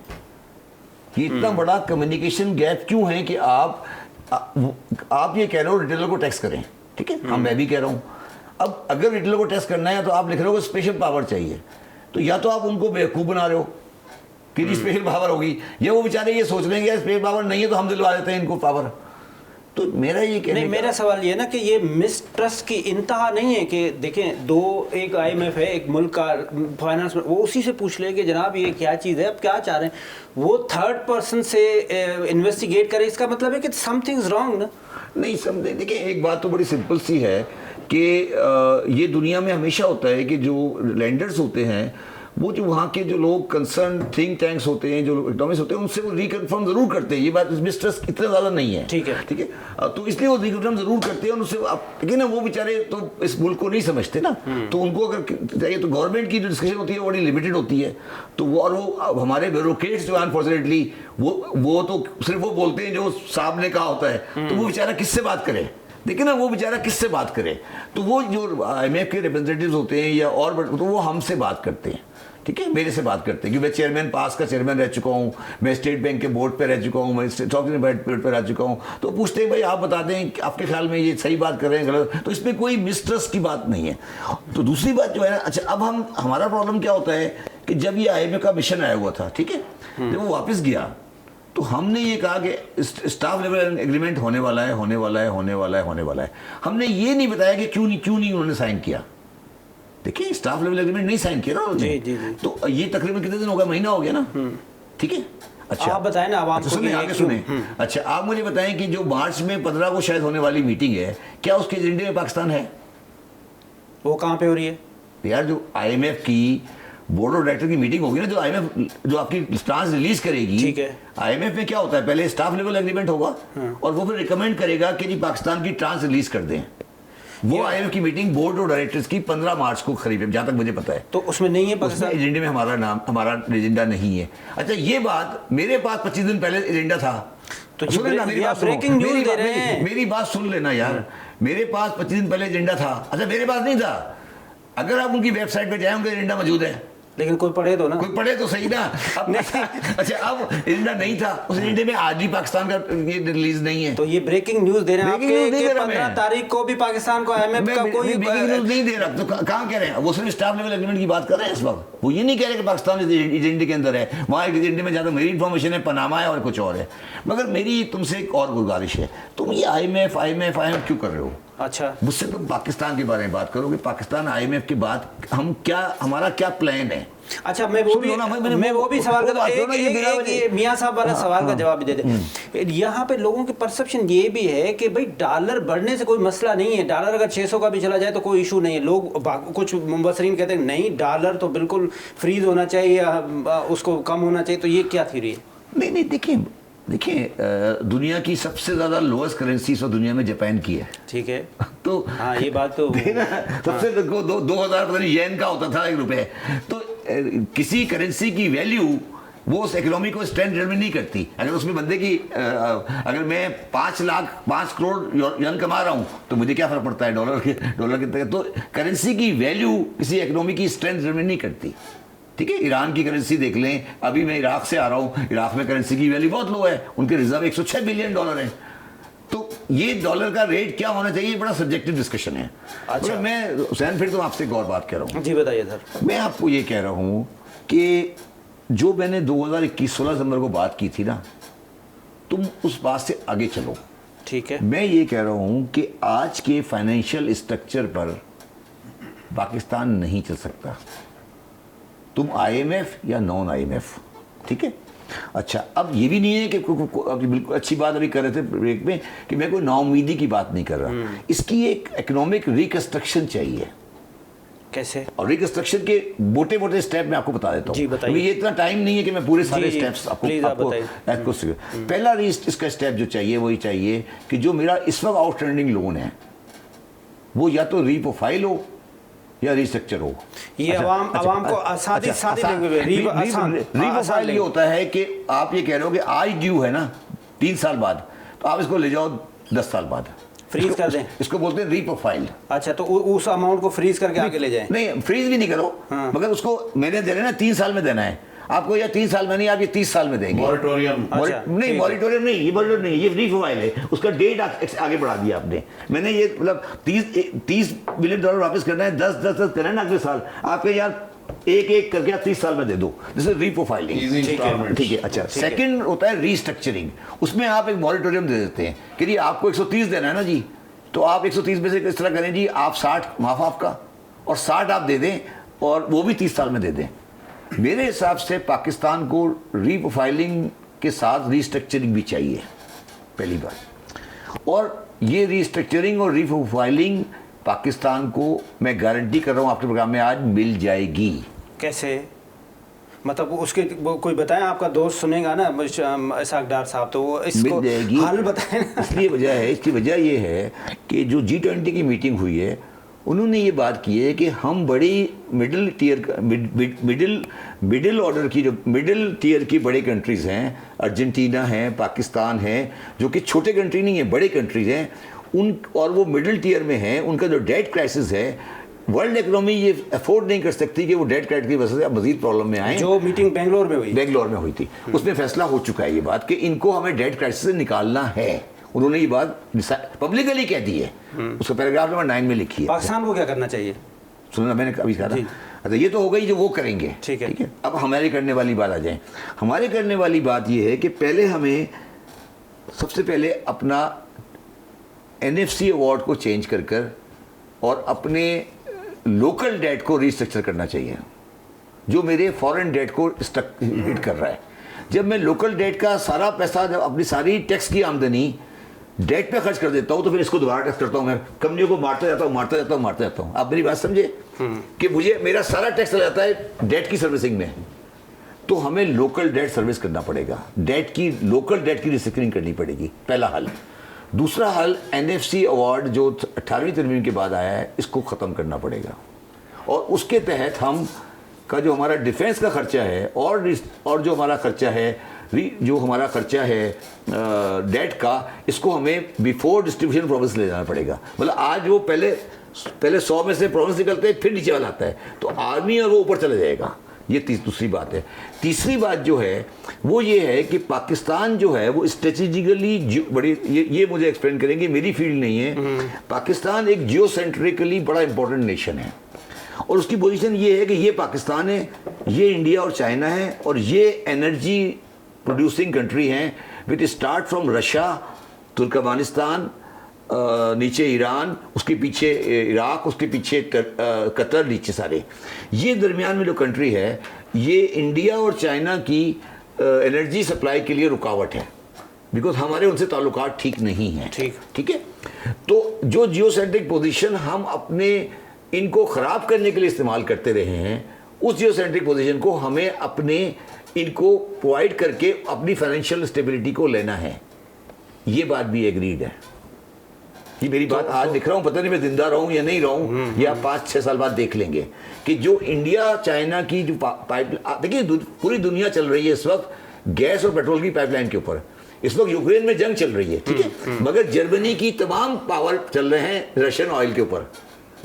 S2: ये इतना बड़ा कम्युनिकेशन गैप क्यों है कि आप ये कह रहे हो रिटेलर को टैक्स करें, ठीक है, हम मैं भी कह रहा हूँ। अब अगर रिटेलर को टैक्स करना है तो आप लिख रहे हो कि स्पेशल पावर चाहिए, तो या तो आप उनको बेवकूफ़ बना रहे हो कि जी स्पेशल पावर होगी, या वो बेचारे ये सोच रहे हैं कि स्पेशल पावर नहीं है तो हम दिलवा देते हैं इनको पावर। तो मेरा ये कहना
S1: नहीं, मेरा सवाल ये ना कि ये मिसट्रस्ट की इंतहा नहीं है कि देखें एक IMF है, एक मुल्क का फाइनेंस, वो उसी से पूछ ले कि जनाब ये क्या चीज़ है, अब क्या चाह रहे हैं, वो थर्ड पर्सन से इन्वेस्टिगेट करे। इसका मतलब है कि समथिंग इज रॉन्ग ना।
S2: नहीं समझे, देखिए एक बात तो बड़ी सिंपल सी है कि ये दुनिया में हमेशा होता है कि जो लैंडर्स होते हैं वो जो वहाँ के जो लोग कंसर्न थिंक टैंक्स होते हैं, जो इकोनॉमिस्ट होते हैं, उनसे वो रिकन्फर्म जरूर करते हैं। ये बात मिसट्रस्ट इतना ज़्यादा नहीं है,
S1: ठीक है,
S2: ठीक है। तो इसलिए वो रिकन्फर्म जरूर करते हैं उनसे। लेकिन ना वो बेचारे तो इस मुल्क को नहीं समझते ना, तो उनको अगर चाहिए तो गवर्नमेंट की जो डिस्कशन होती है बड़ी लिमिटेड होती है। तो वो और वो हमारे ब्यूरोक्रेट्स जो अनफॉर्चुनेटली वो तो सिर्फ वो बोलते हैं जो साहब ने कहा होता है। तो वो बेचारा किससे बात करे, देखिए ना, वो बेचारा किससे बात करे। तो वो जो IMF के रिप्रेजेंटेटिव्स होते हैं या और तो वो हमसे बात करते हैं, ठीक है, मेरे से बात करते हैं कि मैं चेयरमैन पास का चेयरमैन रह चुका हूँ, मैं स्टेट बैंक के बोर्ड पे रह चुका हूँ, मैं स्टॉक बोर्ड पे रह चुका हूँ। तो पूछते हैं भाई आप बता दें कि आपके ख्याल में ये सही बात कर रहे हैं गलत। तो इसमें कोई मिसट्रस्ट की बात नहीं है। तो दूसरी बात जो है ना, अच्छा अब हमारा प्रॉब्लम क्या होता है कि जब ये IMF का मिशन आया हुआ था, ठीक है, जब वो वापस गया तो हमने ये कहा कि स्टाफ लेवल एग्रीमेंट होने वाला है, होने वाला है, होने वाला है, होने वाला है। हमने ये नहीं बताया कि क्यों नहीं उन्होंने साइन किया। देखिए स्टाफ लेवल एग्रीमेंट नहीं साइन किया ना उन्होंने।
S1: जी।
S2: तो ये तकरीबन कितने दिन हो गया, महीना हो गया ना, ठीक है। अच्छा
S1: आप बताएं ना, आवाम को
S2: सुने, आगे सुने। अच्छा आप मुझे बताएं कि जो मार्च में 15 को शायद होने वाली मीटिंग है, क्या उसके एजेंडे में पाकिस्तान है?
S1: वो कहाँ पे हो रही है
S2: यार? जो IMF की बोर्ड ऑफ डायरेक्टर की मीटिंग होगी ना, जो IMF जो आपकी स्टांस रिलीज करेगी,
S1: ठीक है।
S2: IMF में क्या होता है, पहले स्टाफ लेवल एग्रीमेंट होगा और वो फिर रिकमेंड करेगा कि जी पाकिस्तान की ट्रांस रिलीज कर दें। वो IMF की मीटिंग बोर्ड ऑफ डायरेक्टर्स की 15 मार्च को करीब है, जहां तक मुझे पता है।
S1: तो उसमें नहीं है पाकिस्तान
S2: एजेंडे में हमारा एजेंडा नहीं है। अच्छा ये बात मेरे पास 25 दिन पहले एजेंडा था।
S1: तो
S2: सुन ना,
S1: ब्रेकिंग न्यूज़ दे रहे हैं।
S2: मेरी बात सुन लेना यार, मेरे पास 25 दिन पहले एजेंडा था। अच्छा मेरे पास नहीं था, अगर आप उनकी वेबसाइट पे जाए उनका एजेंडा मौजूद है,
S1: लेकिन कोई पढ़े तो ना,
S2: कोई पढ़े तो सही ना। अब अच्छा अब एजेंडा नहीं था, उस एजेंडे में आज भी पाकिस्तान का ये रिलीज नहीं है।
S1: तो ये ब्रेकिंग न्यूज़ दे रहे हैं
S2: Breaking news नहीं दे रहा
S1: 15
S2: मैं।
S1: तारीख को भी पाकिस्तान को IMF का कोई
S2: ब्रेकिंग न्यूज़ नहीं दे रहा। तो कहाँ कह रहे हैं? वो सिर्फ स्टाफ लेवल एग्रीमेंट की बात कर रहे हैं इस वक्त। वो ये नहीं कह रहे कि पाकिस्तान एजेंडे के अंदर है। वहाँ एक एजेंडे में ज़्यादा मेरी इंफॉर्मेशन है, पनामा है और कुछ और है। मगर मेरी तुमसे एक और गुजारिश है, तुम ये IMF क्यों कर रहे हो?
S1: अच्छा
S2: मुझसे तुम पाकिस्तान के बारे में बात करो कि पाकिस्तान IMF के बाद हमारा क्या प्लान है।
S1: अच्छा मैं वो भी सवाल का मियां साहब वाला सवाल का जवाब भी दे दे। यहाँ पे लोगों की परसेप्शन ये भी है कि भाई डॉलर बढ़ने से कोई मसला नहीं है, डॉलर अगर 600 का भी चला जाए तो कोई इशू नहीं है। लोग कुछ मुबसरीन कहते हैं नहीं डॉलर तो बिल्कुल फ्रीज होना चाहिए, उसको कम होना चाहिए। तो ये क्या थ्योरी है?
S2: नहीं देखिए दुनिया की सबसे ज्यादा लोएस्ट करेंसी तो दुनिया में जापान की है, ठीक है। तो
S1: हाँ ये बात तो
S2: सबसे 2000 पता नहीं येन का होता था 1 रुपए। तो किसी करेंसी की वैल्यू वो उस इकोनॉमी को स्ट्रेंथ डिटरमिन नहीं करती। अगर उसमें बंदे की अगर मैं 5 करोड़ यन कमा रहा हूँ तो मुझे क्या फर्क पड़ता है डॉलर के। तो करेंसी की वैल्यू किसी इकोनॉमी की स्ट्रेंथ डिटरमिन नहीं करती, ठीक है। ईरान की करेंसी देख लें, अभी मैं इराक से आ रहा हूँ, इराक में करेंसी की वैल्यू बहुत लो है, उनके रिजर्व 106 बिलियन डॉलर है। तो ये डॉलर का रेट क्या होना चाहिए बड़ा सब्जेक्टिव डिस्कशन है। अच्छा मैं हुसैन फिर तो आपसे एक और बात कह रहा हूँ।
S1: जी बताइए सर।
S2: मैं आपको ये कह रहा हूँ कि जो मैंने 2021 16 दिसंबर को बात की थी ना, तुम उस बात से आगे चलो,
S1: ठीक है।
S2: मैं ये कह रहा हूँ कि आज के फाइनेंशियल स्ट्रक्चर पर पाकिस्तान नहीं चल सकता, तुम IMF या नॉन IMF, ठीक है। अच्छा अब ये भी नहीं है कि बिल्कुल अच्छी बात अभी कर रहे थे ब्रेक में कि मैं कोई नाउमीदी की बात नहीं कर रहा। इसकी एक इकोनॉमिक रिकंस्ट्रक्शन चाहिए।
S1: कैसे? और
S2: रिकंस्ट्रक्शन के मोटे मोटे स्टेप मैं आपको बता देता हूँ।
S1: जी बताइए।
S2: ये इतना टाइम नहीं है कि मैं पूरे सारे स्टेप्स आपको पहला इसका स्टेप जो चाहिए वही चाहिए कि जो मेरा इस वक्त आउटस्टैंडिंग लोन है वो या तो रीप्रोफाइल हो या रिस्ट्रक्चर हो।
S1: ये आवाम को
S2: रीप्रोफाइल ये होता है कि आप ये कह रहे हो कि आज ड्यू है ना 3 साल बाद, तो आप इसको ले जाओ 10 साल बाद,
S1: फ्रीज कर दें,
S2: इसको बोलते हैं रीप्रोफाइल।
S1: अच्छा तो उस अमाउंट को फ्रीज करके आगे ले जाएं?
S2: नहीं फ्रीज भी नहीं करो, मगर उसको मैंने देना ना 3 साल में देना है आपको, या 3 साल में नहीं, आप ये 30 साल में देंगे।
S4: मॉरिटोरियम
S2: नहीं, मॉरिटोरियम नहीं, ये मॉरिटोरियम नहीं, ये रीप्रोफाइल है। उसका डेट आगे बढ़ा दिया आपने। मैंने ये मतलब 30 बिलियन डॉलर वापस करना है, 10 करना है ना अगले साल, आपके यार एक करके आप 30 साल में दे दो, जैसे रीप्रोफाइलिंग, ठीक है। अच्छा सेकंड होता है रीस्ट्रक्चरिंग, उसमें आप एक मॉरिटोरियम दे देते हैं कि जी आपको 130 देना है ना जी, तो आप 130 में से इस तरह करें जी आप 60 माफ आपका और 60 आप दे दें और वो भी 30 साल में दे दें। मेरे हिसाब से पाकिस्तान को रीप्रोफाइलिंग के साथ रीस्ट्रक्चरिंग भी चाहिए, पहली बात। और ये रीस्ट्रक्चरिंग और रीप्रोफाइलिंग पाकिस्तान को मैं गारंटी कर रहा हूँ आपके प्रोग्राम में आज मिल जाएगी।
S1: कैसे? मतलब उसके वो कोई बताएं, आपका दोस्त सुनेगा ना इसहाक डार साहब, तो वो इसको हाल बताएं ना।
S2: इसकी वजह ये है कि जो G20 की मीटिंग हुई है, उन्होंने ये बात की है कि हम बड़ी मिडिल टियर की बड़े कंट्रीज़ हैं, अर्जेंटीना हैं, पाकिस्तान हैं, जो कि छोटे कंट्री नहीं है, बड़े कंट्रीज़ हैं उन, और वो मिडिल टियर में हैं, उनका जो डेट क्राइसिस है, वर्ल्ड इकोनॉमी ये अफोर्ड नहीं कर सकती कि वो डेट क्राइसिस की वजह से अब मजीद प्रॉब्लम में आए।
S1: जो मीटिंग बेंगलोर में हुई
S2: थी, उसमें फैसला हो चुका है ये बात कि इनको हमें डेट क्राइसिस से निकालना है। उन्होंने ये बात पब्लिकली कह दी है, उसका पैराग्राफ नंबर 9 में लिखी है।
S1: पाकिस्तान को क्या करना चाहिए?
S2: सुनना, मैंने अभी कहा था। अच्छा, ये तो हो गई जो वो करेंगे,
S1: ठीक है।
S2: अब हमारे करने वाली बात आ जाए। हमारे करने वाली बात ये है कि पहले हमें सबसे पहले अपना NFC अवार्ड को चेंज कर और अपने लोकल डेट को रिस्ट्रक्चर करना चाहिए, जो मेरे फॉरेन डेट को हिट कर रहा है। जब मैं लोकल डेट का सारा पैसा, जब अपनी सारी टैक्स की आमदनी डेट पे खर्च कर देता हूँ, तो फिर इसको दोबारा टैक्स करता हूँ, मैं कंपनियों को मारता जाता हूँ। आप मेरी बात समझे कि मुझे मेरा सारा टैक्स चला जाता है डेट की सर्विसिंग में। तो हमें लोकल डेट सर्विस करना पड़ेगा, लोकल डेट की रिस्ट्रक्चरिंग करनी पड़ेगी, पहला हल। दूसरा हल, NFC अवार्ड जो 18वीं तरमीम के बाद आया है, इसको ख़त्म करना पड़ेगा, और उसके तहत हम का जो हमारा डिफेंस का खर्चा है और जो हमारा खर्चा है डेट का, इसको हमें बिफोर डिस्ट्रीब्यूशन प्रोविंस ले जाना पड़ेगा। मतलब आज वो पहले 100 में से प्रोविंस निकलते हैं, फिर नीचे वाला आता है, तो आर्मी और वो ऊपर चला जाएगा। ये दूसरी बात है। तीसरी बात जो है वो ये है कि पाकिस्तान जो है वो स्ट्रेटेजिकली बड़ी, ये मुझे एक्सप्लेन करेंगे, मेरी फील्ड नहीं है। पाकिस्तान एक जियोसेंट्रिकली बड़ा इंपॉर्टेंट नेशन है, और उसकी पोजीशन ये है कि ये पाकिस्तान है, ये इंडिया और चाइना है, और ये एनर्जी प्रोड्यूसिंग कंट्री हैं, which start from Russia, Turkmenistan, नीचे ईरान, उसके पीछे इराक, उसके पीछे कतर, नीचे सारे ये दरमियान में जो कंट्री है, ये इंडिया और चाइना की एनर्जी सप्लाई के लिए रुकावट है, बिकॉज हमारे उनसे ताल्लुकात ठीक नहीं हैं। ठीक है। तो जो जियोसेंट्रिक पोजीशन हम अपने इनको ख़राब करने के लिए इस्तेमाल करते रहे हैं, उस जियोसेंट्रिक पोजीशन को हमें अपने इनको प्रोवाइड करके अपनी फाइनेंशियल स्टेबिलिटी को लेना है। ये बात भी एग्रीड है। ये मेरी बात आज लिख रहा हूँ, पता नहीं मैं जिंदा रहूँ या नहीं रहूँ, या 5-6 साल बाद देख लेंगे कि जो इंडिया चाइना की जो पाइप, देखिए पूरी दुनिया चल रही है इस वक्त गैस और पेट्रोल की पाइपलाइन के ऊपर। इस वक्त यूक्रेन में जंग चल रही है, ठीक है, मगर जर्मनी की तमाम पावर चल रहे हैं रशियन ऑयल के ऊपर,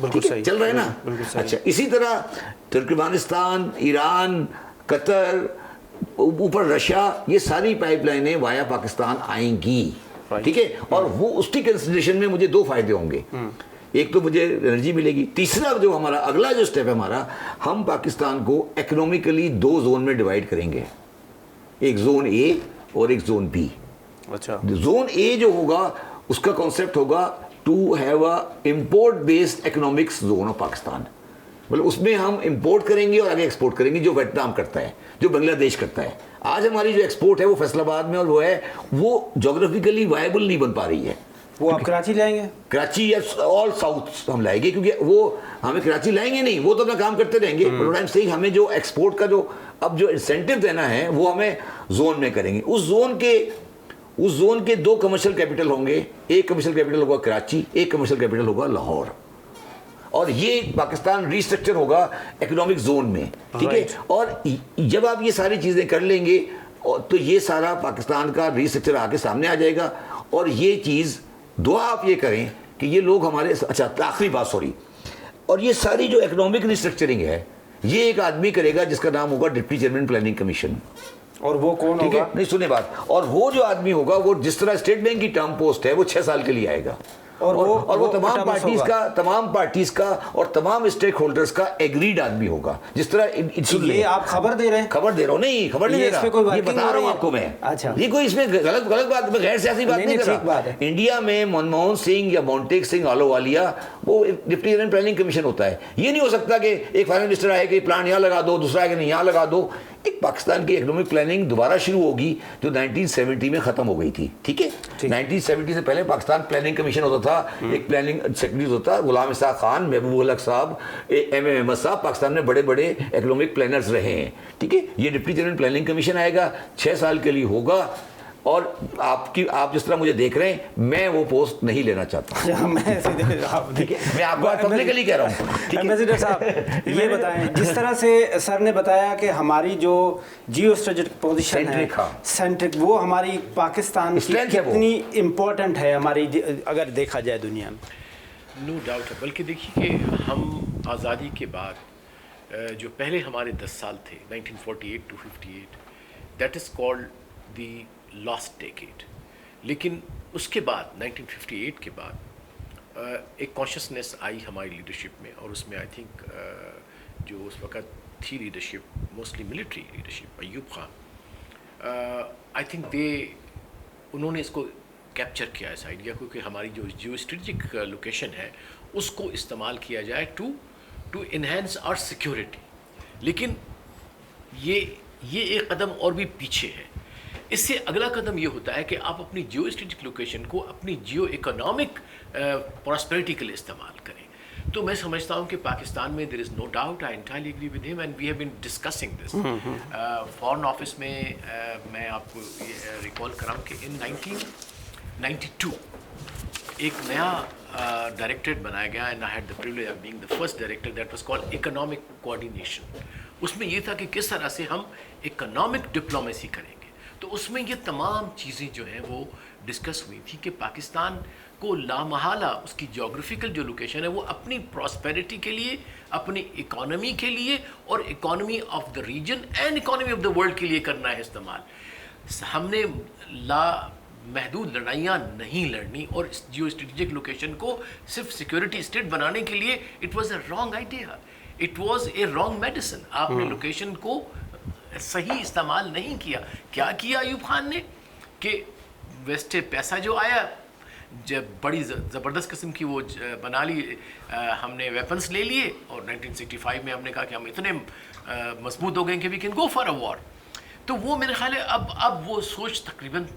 S2: चल रहे हैं ना। अच्छा, इसी तरह तुर्कमेनिस्तान, ईरान, कतर, ऊपर रशिया, ये सारी पाइपलाइनें वाया पाकिस्तान आएंगी, ठीक है। और वो उसकी कंसिडरेशन में मुझे 2 फायदे होंगे। एक तो मुझे एनर्जी मिलेगी, तीसरा जो हमारा अगला जो स्टेप है हमारा, हम पाकिस्तान को इकोनॉमिकली 2 जोन में डिवाइड करेंगे, एक जोन ए और एक जोन बी।
S1: अच्छा,
S2: जोन ए जो होगा उसका कॉन्सेप्ट होगा to have a import based economics zone of Pakistan. मतलब उसमें हम इंपोर्ट करेंगे और आगे एक्सपोर्ट करेंगे, जो वियतनाम करता है, जो बांग्लादेश करता है। आज हमारी जो एक्सपोर्ट है वो फैसलाबाद में, और वो जोग्राफिकली वायबल नहीं बन पा रही है।
S1: वो आप कराची लाएंगे? कराची
S2: या ऑल साउथ हम लाएंगे, क्योंकि वो हमें कराची लाएंगे नहीं, वो तो अपना काम करते रहेंगे, बट आई एम सेइंग हमें जो एक्सपोर्ट का जो इंसेंटिव देना है वो हमें जोन में करेंगे। उस जोन के 2 कमर्शियल कैपिटल होंगे, एक कमर्शियल कैपिटल होगा कराची, एक कमर्शियल कैपिटल होगा लाहौर, और ये पाकिस्तान रिस्ट्रक्चर होगा इकोनॉमिक जोन में, ठीक है। और जब आप ये सारी चीज़ें कर लेंगे तो ये सारा पाकिस्तान का रिस्ट्रक्चर आके सामने आ जाएगा। और ये चीज़ दुआ आप ये करें कि ये लोग हमारे, अच्छा आखिरी बात, सॉरी, और ये सारी जो इकोनॉमिक रिस्ट्रक्चरिंग है ये एक आदमी करेगा जिसका नाम होगा डिप्टी चेयरमैन प्लानिंग कमीशन।
S1: और वो कौन होगा?
S2: नहीं, सुने बात, और वो जो आदमी होगा वो जिस तरह स्टेट बैंक की टर्म पोस्ट है वो 6 साल के लिए आएगा, और वो तमाम पार्टीज का और तमाम स्टेक होल्डर्स का एग्रीड आदमी होगा। जिस तरह
S1: ये आप खबर दे रहे हैं?
S2: खबर दे रहा हूँ, नहीं खबर नहीं दे रहा, ये बता रहा हूँ आपको मैं।
S1: अच्छा,
S2: ये कोई इसमें गलत बात, गैर सियासी बात नहीं कर रहा। इंडिया में मनमोहन सिंह या मोंटेक सिंह आलोवालिया, वो डिप्टी चेयरमैन प्लानिंग कमीशन होता है। ये नहीं हो सकता कि एक फाइनेंस मिनिस्टर आए कि प्लान यहाँ लगा दो, दूसरा आए कि नहीं यहाँ लगा दो। एक पाकिस्तान की इकोनॉमिक प्लानिंग दोबारा शुरू होगी जो 1970 में ख़त्म हो गई थी, ठीक है। 1970 से पहले पाकिस्तान प्लानिंग कमीशन होता था, एक प्लानिंग सेक्रेटरी होता था, गुलाम इसाक खान, महबूब उल हक साहब, MM अहमद साहब, पाकिस्तान में बड़े बड़े इकोनॉमिक प्लानर्स रहे हैं, ठीक है। ये डिप्टी जनरल प्लानिंग कमीशन आएगा, 6 साल के लिए होगा, और आप जिस तरह मुझे देख रहे हैं, मैं वो पोस्ट नहीं लेना चाहता।
S1: मैं सीधे
S2: ठीक है, मैं आपको पब्लिकली कह रहा हूँ।
S1: एम्बेसडर साहब, ये बताएं, जिस तरह से सर ने बताया कि हमारी जो जियो स्ट्रेटेजिक पोजीशन है, सेंट्रिक, वो हमारी पाकिस्तान की कितनी इम्पोर्टेंट है हमारी, अगर देखा जाए दुनिया में।
S3: नो डाउट है, बल्कि देखिए कि हम आज़ादी के बाद जो पहले हमारे 10 साल थे 1948 to 58, that is called the lost decade. लेकिन उसके बाद 1958 के बाद एक कॉन्शियसनेस आई हमारी लीडरशिप में, और उसमें आई थिंक जो उस वक़्त थी leadership, mostly military leadership, Ayub Khan, I think उन्होंने इसको कैप्चर किया इस आइडिया को कि हमारी जो जियो स्ट्रेटेजिक लोकेशन है उसको इस्तेमाल किया जाए टू इन्हेंस आवर सिक्योरिटी। लेकिन ये एक कदम और भी पीछे है। इससे अगला कदम ये होता है कि आप अपनी जियो स्ट्रेटेजिक लोकेशन को अपनी जियो इकोनॉमिक प्रॉस्पेरिटी के लिए इस्तेमाल करें। तो मैं समझता हूँ कि पाकिस्तान में there is no doubt, I entirely agree with him and we have been discussing this. Foreign office में मैं आपको रिकॉल कराऊँ कि इन 1992 एक नया डायरेक्टरेट बनाया गया, and I had the privilege of being the first director, that was called economic coordination. उसमें ये था कि किस तरह से हम इकोनॉमिक डिप्लोमेसी करेंगे। तो उसमें ये तमाम चीज़ें जो हैं वो डिस्कस हुई थी कि पाकिस्तान को लामहला उसकी जोग्राफिकल जो लोकेशन है वो अपनी प्रॉस्पेरिटी के लिए, अपनी इकोनॉमी के लिए, और economy of the region and economy of the world के लिए करना है इस्तेमाल। हमने महदूद लड़ाइयाँ नहीं लड़नी, और इस जियो स्ट्रेटेजिक लोकेशन को सिर्फ सिक्योरिटी स्टेट बनाने के लिए it was a wrong idea, it was a wrong medicine. आपने लोकेशन को सही इस्तेमाल नहीं किया। क्या किया अयूब खान ने कि वेस्ट पैसा जो आया, जब बड़ी ज़बरदस्त किस्म की वो बना ली, हमने वेपन्स ले लिए, और 1965 में हमने कहा कि हम इतने मजबूत हो गए कि we can go for a war. तो वो मेरे ख्याल है अब वो सोच तकरीबन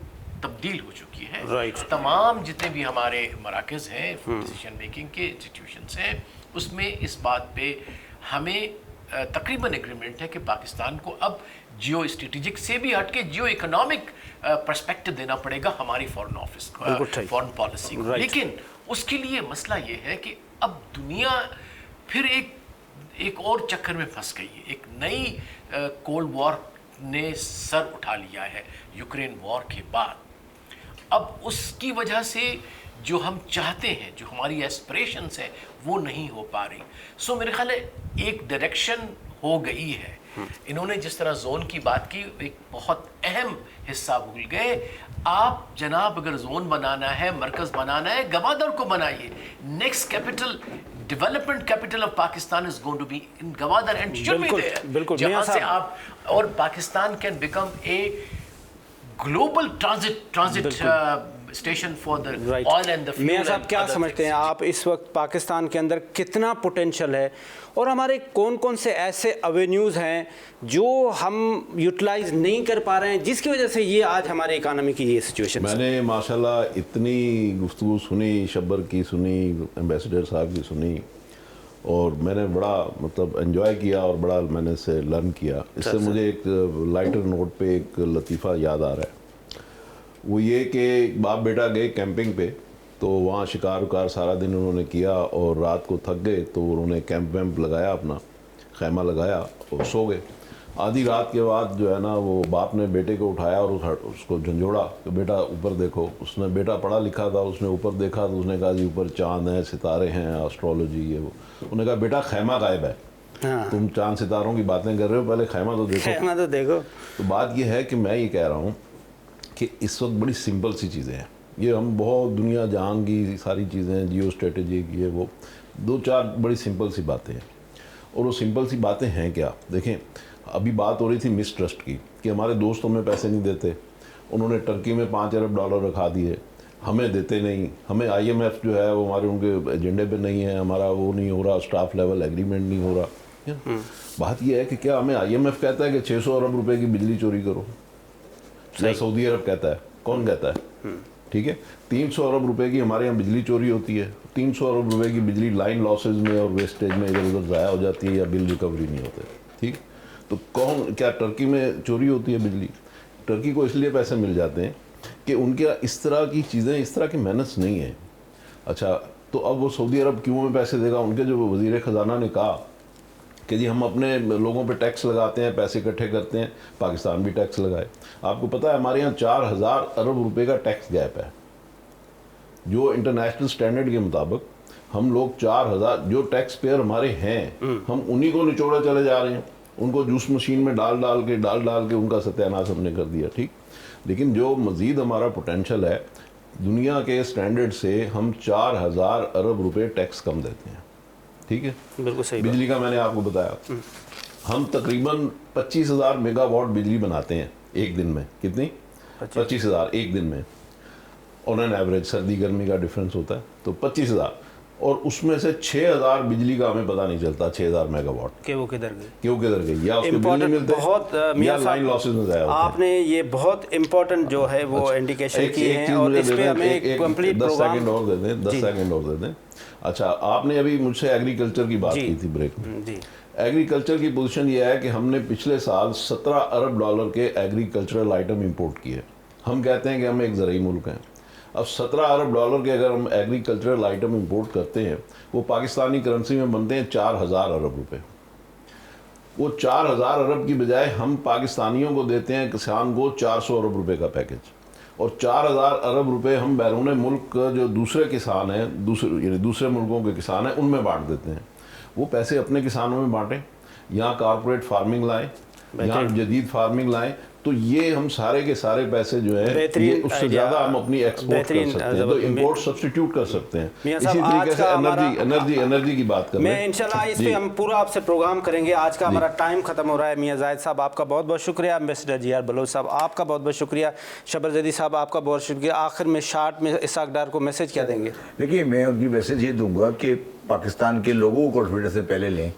S3: तब्दील हो चुकी है। तमाम जितने भी हमारे मराकज़ हैं डिसीजन मेकिंग के इंस्टीट्यूशंस हैं, उसमें इस बात पे हमें तकरीबन एग्रीमेंट है कि पाकिस्तान को अब जियो स्ट्रेटेजिक से भी हटके जियो इकोनॉमिक पर्सपेक्टिव देना पड़ेगा हमारी फॉरेन ऑफिस को, फॉरेन पॉलिसी को। लेकिन उसके लिए मसला ये है कि अब दुनिया फिर एक और चक्कर में फंस गई है। एक नई कोल्ड वॉर ने सर उठा लिया है यूक्रेन वॉर के बाद। अब उसकी वजह से जो हम चाहते हैं, जो हमारी एस्पिरेशंस है, वो नहीं हो पा रही। सो मेरे ख्याल है एक डायरेक्शन हो गई है। इन्होंने जिस तरह जोन की बात की, एक बहुत अहम हिस्सा भूल गए। आप जनाब अगर जोन बनाना है, मरकज़ बनाना है, गवादर को बनाइए। Next capital, development capital of Pakistan is going to be in Gwadar and should be there, जहां से आप, और Pakistan can become a global transit station for the oil and the fuel.
S1: मियां साहब, क्या समझते हैं आप इस वक्त पाकिस्तान के अंदर कितना पोटेंशियल है, और हमारे कौन कौन से ऐसे एवेन्यूज़ हैं जो हम यूटिलाइज नहीं कर पा रहे हैं, जिसकी वजह से ये आज हमारे इकानमी की ये सिचुएशन?
S4: मैंने माशाल्लाह इतनी गुफ्तगू सुनी, शब्बर की सुनी, एम्बेसडर साहब की सुनी, और मैंने बड़ा मतलब एंजॉय किया और बड़ा मैंने इससे लर्न किया। इससे मुझे एक लाइटर नोट पे एक लतीफ़ा याद आ रहा है। वो ये कि बाप बेटा गए कैंपिंग पे, तो वहाँ शिकार उकार सारा दिन उन्होंने किया, और रात को थक गए तो उन्होंने कैंप वैम्प लगाया, अपना खैमा लगाया और सो गए। आधी रात के बाद जो है ना, वो बाप ने बेटे को उठाया और उसको झंझोड़ा कि बेटा ऊपर देखो। उसने, बेटा पढ़ा लिखा था, उसने ऊपर देखा तो उसने कहा जी ऊपर चाँद हैं, सितारे हैं, एस्ट्रोलॉजी ये वो। उन्होंने कहा बेटा खैमा गायब है। हाँ। तुम चाँद सितारों की बातें कर रहे हो, पहले खैमा तो देखो।
S1: खैमा तो देखो।
S4: तो बात ये है कि मैं ये कह रहा हूँ कि इस वक्त बड़ी सिंपल सी चीज़ें हैं। ये हम बहुत दुनिया जहान की सारी चीज़ें, जियो स्ट्रेटेजिक, ये वो, 2-4 बड़ी सिंपल सी बातें हैं। और वो सिंपल सी बातें हैं क्या? देखें, अभी बात हो रही थी मिसट्रस्ट की कि हमारे दोस्त हमें पैसे नहीं देते। उन्होंने टर्की में $5 अरब रखा दिए, हमें देते नहीं। हमें IMF जो है वो हमारे उनके एजेंडे पे नहीं है, हमारा वो नहीं हो रहा, स्टाफ लेवल एग्रीमेंट नहीं हो रहा। बात यह है कि क्या हमें IMF कहता है कि 600 अरब रुपए की बिजली चोरी करो, या सऊदी अरब कहता है? कौन कहता है? ठीक है, 300 अरब रुपए की हमारे यहाँ बिजली चोरी होती है, 300 अरब रुपए की बिजली लाइन लॉसेज में और वेस्टेज में इधर उधर ज़ाया हो जाती है या बिल रिकवरी नहीं होते। ठीक, तो कौन, क्या टर्की में चोरी होती है बिजली? टर्की को इसलिए पैसे मिल जाते हैं कि उनके इस तरह की चीज़ें, इस तरह की मेहनत नहीं है। अच्छा, तो अब वो सऊदी अरब क्यों में पैसे देगा? उनके जो वज़ीर ख़जाना ने कहा कि जी हम अपने लोगों पे टैक्स लगाते हैं, पैसे इकट्ठे करते हैं, पाकिस्तान भी टैक्स लगाए। आपको पता है हमारे यहाँ 4000 अरब रुपए का टैक्स गैप है, जो इंटरनेशनल स्टैंडर्ड के मुताबिक हम लोग 4000 जो टैक्स पेयर हमारे हैं, हम उन्हीं को निचोड़े चले जा रहे हैं, उनको जूस मशीन में डाल डाल के उनका सत्यानाश हमने कर दिया। ठीक, लेकिन जो मज़ीद हमारा पोटेंशल है, दुनिया के स्टैंडर्ड से हम 4000 अरब रुपए टैक्स कम देते हैं। ठीक है,
S1: बिल्कुल सही।
S4: बिजली का मैंने आपको बताया, हम तकरीबन 25,000 मेगावाट बिजली बनाते हैं एक दिन में। कितनी? 25,000 एक दिन में, ऑन एन एवरेज। सर्दी गर्मी का डिफरेंस होता है, तो 25,000, और उसमें से 6,000 बिजली का हमें पता नहीं चलता, 6,000 मेगावाट
S1: कि वो किधर गई,
S4: क्यों किधर गई, या उसके बिल नहीं मिलते,
S1: बहुत
S4: या लाइन लॉसेज में ज़ाया होता है।
S1: आपने ये बहुत इंपॉर्टेंट जो है वो इंडिकेशन की है, और इस पे हमें एक कंप्लीट
S4: 10
S1: प्रोग्राम।
S4: सेकंड और दे दें, 10 सेकंड और दे दें। अच्छा, आपने अभी मुझसे एग्रीकल्चर की बात की थी ब्रेक में।
S1: जी,
S4: एग्रीकल्चर की पोजीशन ये है कि हमने पिछले साल 17 अरब डॉलर के एग्रीकल्चरल आइटम इंपोर्ट किए। हम कहते हैं कि हम एक ज़रूरी मुल्क हैं। अब 17 अरब डॉलर के अगर हम एग्रीकल्चरल आइटम इंपोर्ट करते हैं, वो पाकिस्तानी करेंसी में बनते हैं 4000 अरब रुपए। वो 4000 अरब की बजाय हम पाकिस्तानियों को देते हैं, किसान को 400 अरब रुपए का पैकेज, और 4000 अरब रुपए हम बैरून मुल्क जो दूसरे किसान हैं, दूसरे मुल्कों के किसान हैं, उनमें बांट देते हैं। वो पैसे अपने किसानों में बांटें, यहाँ कारपोरेट फार्मिंग लाएं, यहाँ जदीद फार्मिंग लाएं, तो ये हम सारे के सारे पैसे जो है, ये उससे ज़्यादा हम अपनी एक्सपोर्ट कर सकते हैं, तो इंपोर्ट सब्स्टिट्यूट कर सकते हैं। इसी तरीके से एनर्जी की बात करें,
S1: मैं इंशाल्लाह इस पे हम पूरा आपसे प्रोग्राम करेंगे। आज का हमारा टाइम खत्म हो रहा है। मियां जाहिद साहब आपका बहुत बहुत शुक्रिया, एम्बेसडर GR बलोच साहब आपका बहुत बहुत शुक्रिया, शब्बर जैदी साहब आपका बहुत शुक्रिया। आखिर में शार्ट में इसाक डार को मैसेज क्या देंगे?
S2: देखिए, मैं उनकी मैसेज ये दूंगा कि पाकिस्तान के लोगों को कॉन्फिडेंस से पहले लें।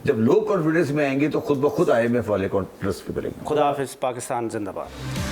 S2: जब लोग कॉन्फिडेंस में आएंगे तो खुद ब खुद IMF वाले कॉन्फिडेंस पे करेंगे।
S1: खुदा हाफिज़, पाकिस्तान जिंदाबाद।